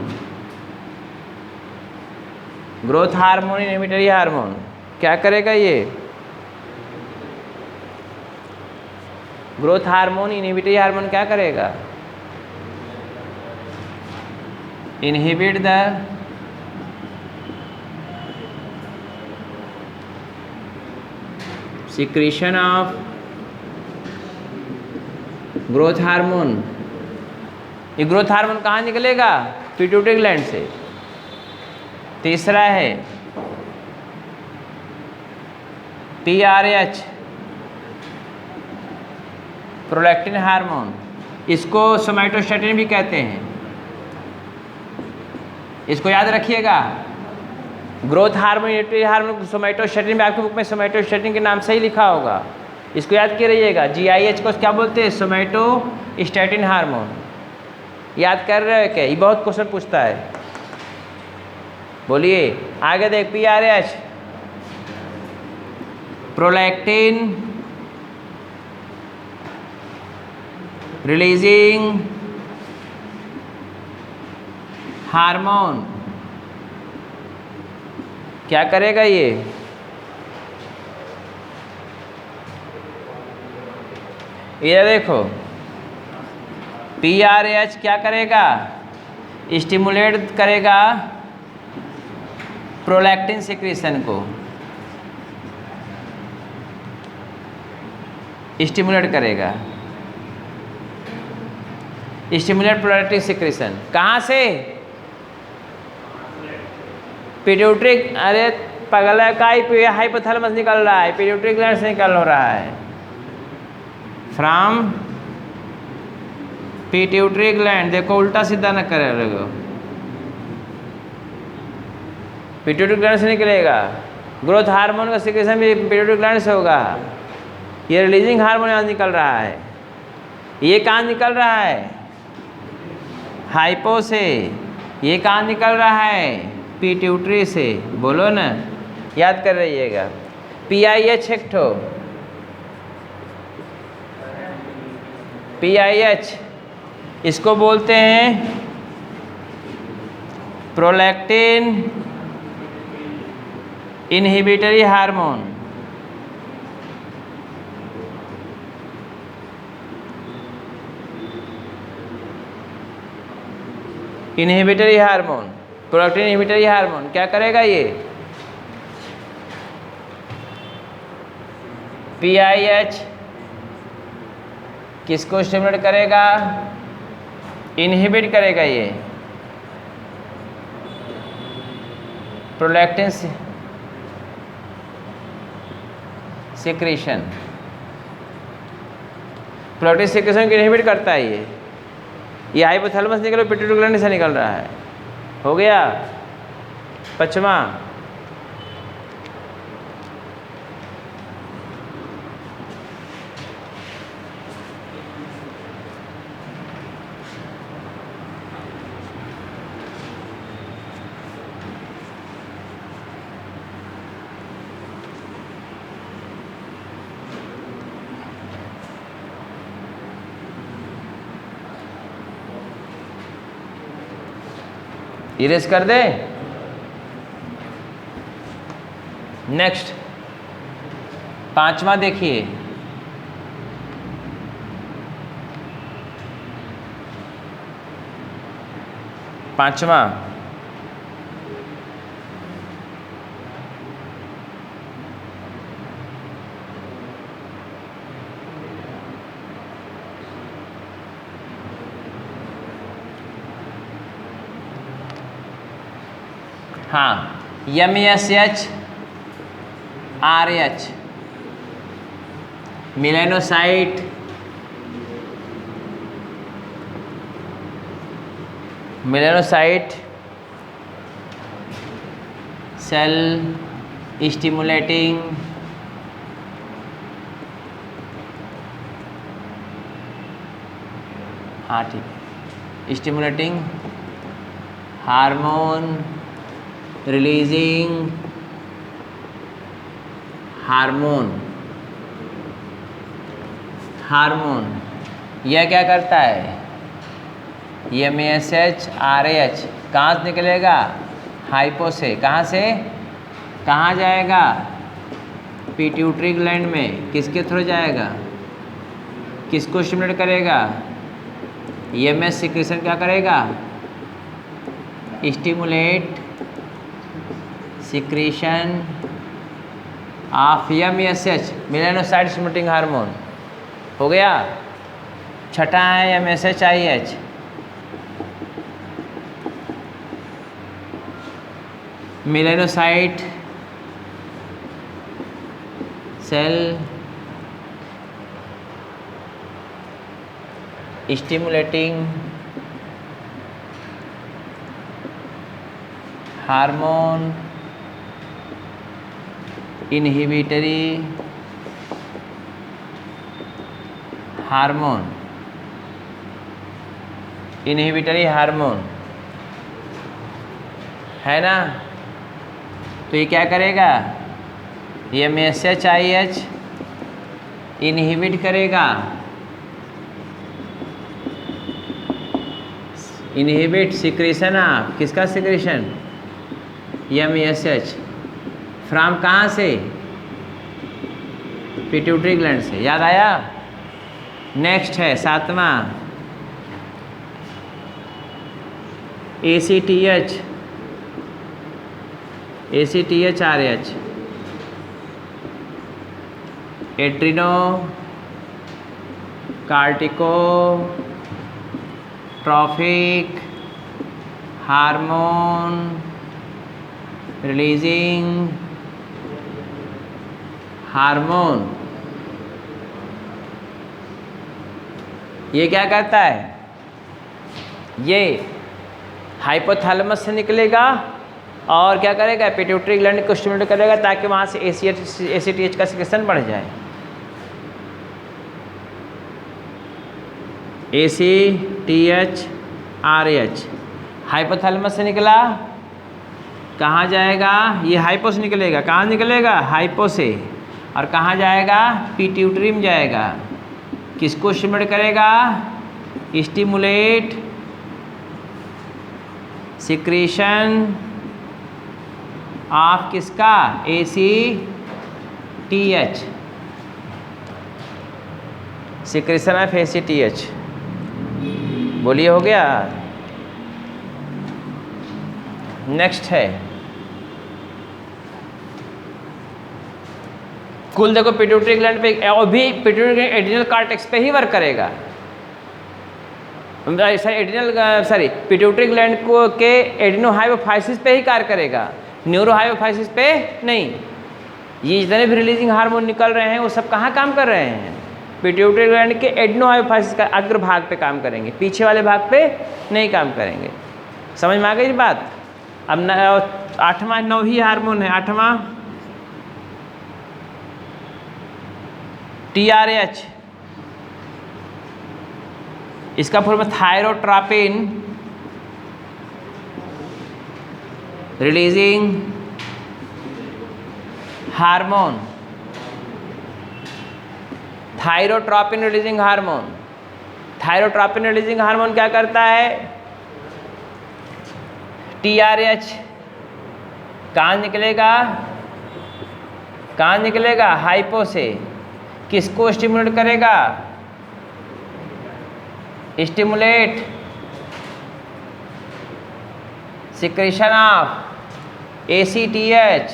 Growth hormone inhibitory hormone क्या करेगा? ये ग्रोथ हार्मोन इनहिबिटरी हार्मोन क्या करेगा? Inhibit the secretion of growth hormone. ये ग्रोथ हार्मोन कहाँ निकलेगा? पिट्यूटरी ग्लैंड से। तीसरा है PRH प्रोलैक्टिन हार्मोन। इसको सोमैटोस्टैटिन भी कहते हैं। इसको याद रखिएगा, growth hormone inhibitory hormone somatostatin में, आपकी बुक में सोमैटोस्टैटिन के नाम से ही लिखा होगा। इसको याद किए रहिएगा। GIH को क्या बोलते हैं? Somatostatin hormone. याद कर रहे हो क्या? ये बहुत क्वेश्चन पूछता है। बोलिए आगे देख। PRH प्रोलैक्टिन रिलीजिंग हार्मोन क्या करेगा? ये ये देखो PRAH क्या करेगा, स्टिमुलेट करेगा प्रोलैक्टिन सिक्रीशन को, स्टिमुलेट करेगा, स्टिमुलेट प्रोलैक्टिन सिक्रीशन। कहाँ से? पिट्यूटरी, अरे पगला का ही हाइपोथैलेमस निकल रहा है, पिट्यूटरी ग्लैंड से निकल हो रहा है, फ्रॉम पिट्यूटरी ग्लैंड। देखो उल्टा सीधा न करे लोगो, पिट्यूटरी ग्लैंड से निकलेगा। ग्रोथ हार्मोन का सिक्रेशन भी पिट्यूटरी ग्लैंड से होगा। ये रिलीजिंग हार्मोन यहाँ निकल रहा है। ये कहाँ निकल रहा है? हाइपो से। ये कहाँ निकल रहा है? पिट्यूटरी से। बोलो ना, याद कर रहिएगा। PIH एक ठो, PIH इसको बोलते हैं prolactin inhibitory hormone. Inhibitory hormone, prolactin inhibitory hormone क्या करेगा? ये PIH किसको स्टिमुलेट करेगा? इनहिबिट करेगा ये प्रोलैक्टिन सिक्रीशन। प्रोलैक्टिन सिक्रीशन को इनहिबिट करता है ये हाइपोथैलेमस निकलो पिट्यूटरी ग्लैंड से निकल रहा है। हो गया पांचवा। इरेज कर दे। नेक्स्ट पांचवा देखिए, पांचवा हाँ, MSH RH melanocyte cell stimulating हाँ ठीक, स्टिमुलेटिंग हार्मोन रिलीजिंग हार्मोन यह क्या करता है? MSH RH कहाँ से निकलेगा? हाइपो से। कहाँ से कहाँ जाएगा? पिट्यूटरी ग्लैंड में। किसके थ्रू जाएगा? किसको स्टिमुलेट करेगा? EMS सिक्रीशन क्या करेगा? Stimulate secretion of MSH melanocyte stimulating hormone. हो गया। छठा है MSH IH melanocyte cell stimulating hormone inhibitory hormone है ना। तो ये क्या करेगा? ये MSH IH इनहिबिट करेगा, इनहिबिट सिक्रीशन ऑफ किसका सिक्रीशन? MSH फ्रॉम कहाँ से? पिट्यूटरी ग्लैंड से। याद आया? नेक्स्ट है 7वां ACTH, ACTH-RH, adrenocorticotrophic hormone releasing hormone. ये क्या करता है? ये हाइपोथैलेमस से निकलेगा और क्या करेगा? पिट्यूटरी ग्लैंड को स्टिमुलेट करेगा ताकि वहाँ से ACTH का सिक्रेशन बढ़ जाए। ACTH-RH हाइपोथैलेमस से निकला, कहाँ जाएगा? ये हाइपो से निकलेगा। कहाँ निकलेगा? हाइपो से। और कहाँ जाएगा? पिट्यूटरी में जाएगा। किसको स्टिमुलेट करेगा? स्टिमुलेट सिक्रेशन ऑफ किसका? ACTH, secretion of ACTH। बोलिए, हो गया? नेक्स्ट है कुल देखो पिट्यूटरी ग्लैंड पे, और भी पिट्यूटरी ग्लैंड एड्रिनल कॉर्टेक्स पे ही वर्क करेगा। पिट्यूटरी ग्लैंड को के एड्रिनोहाइपोफाइसिस पे ही कार्य करेगा, न्यूरोहाइपोफाइसिस पे नहीं। ये जितने भी रिलीजिंग हार्मोन निकल रहे हैं वो सब कहाँ काम कर रहे हैं? पिट्यूटरी ग्लैंड के एड्रिनोहाइपोफाइसिस का अग्र भाग पे काम करेंगे, पीछे वाले भाग पे नहीं काम करेंगे। समझ में आ गई बात? अब 8वां 9वीं हार्मोन है 8वां TRH, इसका form thyrotropin releasing hormone. Thyrotropin releasing hormone, thyrotropin releasing hormone क्या करता है? TRH कहाँ निकलेगा? कहाँ निकलेगा? हाइपो से। किसको स्टिमुलेट करेगा? स्टिमुलेट सिक्रेशन ऑफ ACTH,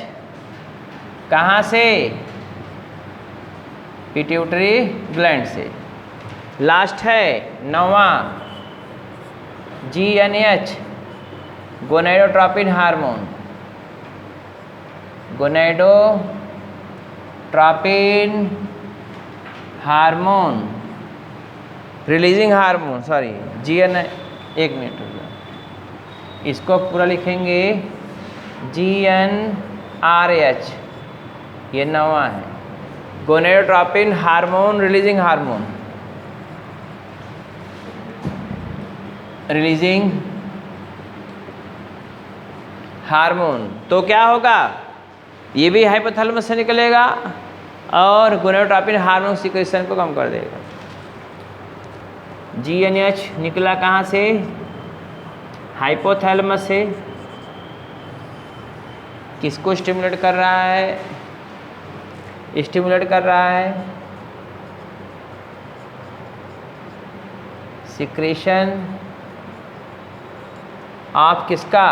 कहाँ से? पिट्यूटरी ग्लैंड से। लास्ट है 9वां GNH, gonadotropin hormone, gonadotropin hormone releasing hormone, sorry एक मिनट हो गया, इसको पूरा लिखेंगे GNRH, ये 9वां है gonadotropin hormone releasing hormone, releasing hormone. तो क्या होगा? ये भी हाइपोथैलेमस से निकलेगा और गोनेडोट्रोपिन हार्मोन सिक्रेशन को कम कर देगा। GNH निकला कहाँ से? हाइपोथैलेमस से। किसको स्टिमुलेट कर रहा है? स्टिमुलेट कर रहा है सिक्रेशन ऑफ किसका?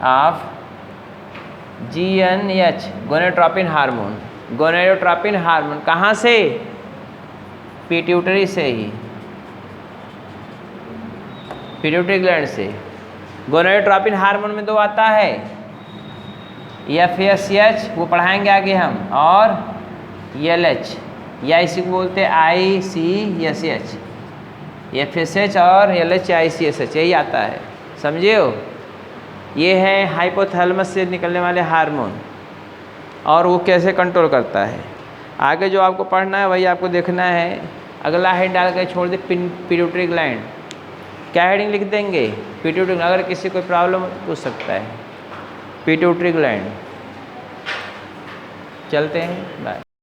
Of GNH, gonadotropin hormone. Gonadotropin hormone कहाँ से? पिट्यूटरी से ही, पिट्यूटरी ग्लैंड से। गोनेडोट्रोपिन हार्मोन में 2 आता है, FSH, वो पढ़ाएंगे आगे हम, और LH, या इसी को बोलते हैं ICSH। FSH और LH ICSH यही आता है, समझे हो? ये है हाइपोथैलेमस से निकलने वाले हार्मोन और वो कैसे कंट्रोल करता है। आगे जो आपको पढ़ना है वही आपको देखना है। अगला हेड डाल कर छोड़ दे पिट्यूटरी ग्लैंड। क्या हेडिंग लिख देंगे? पिट्यूटरी। अगर किसी कोई प्रॉब्लम पूछ सकता है। Pituitary gland. चलते हैं, बाय।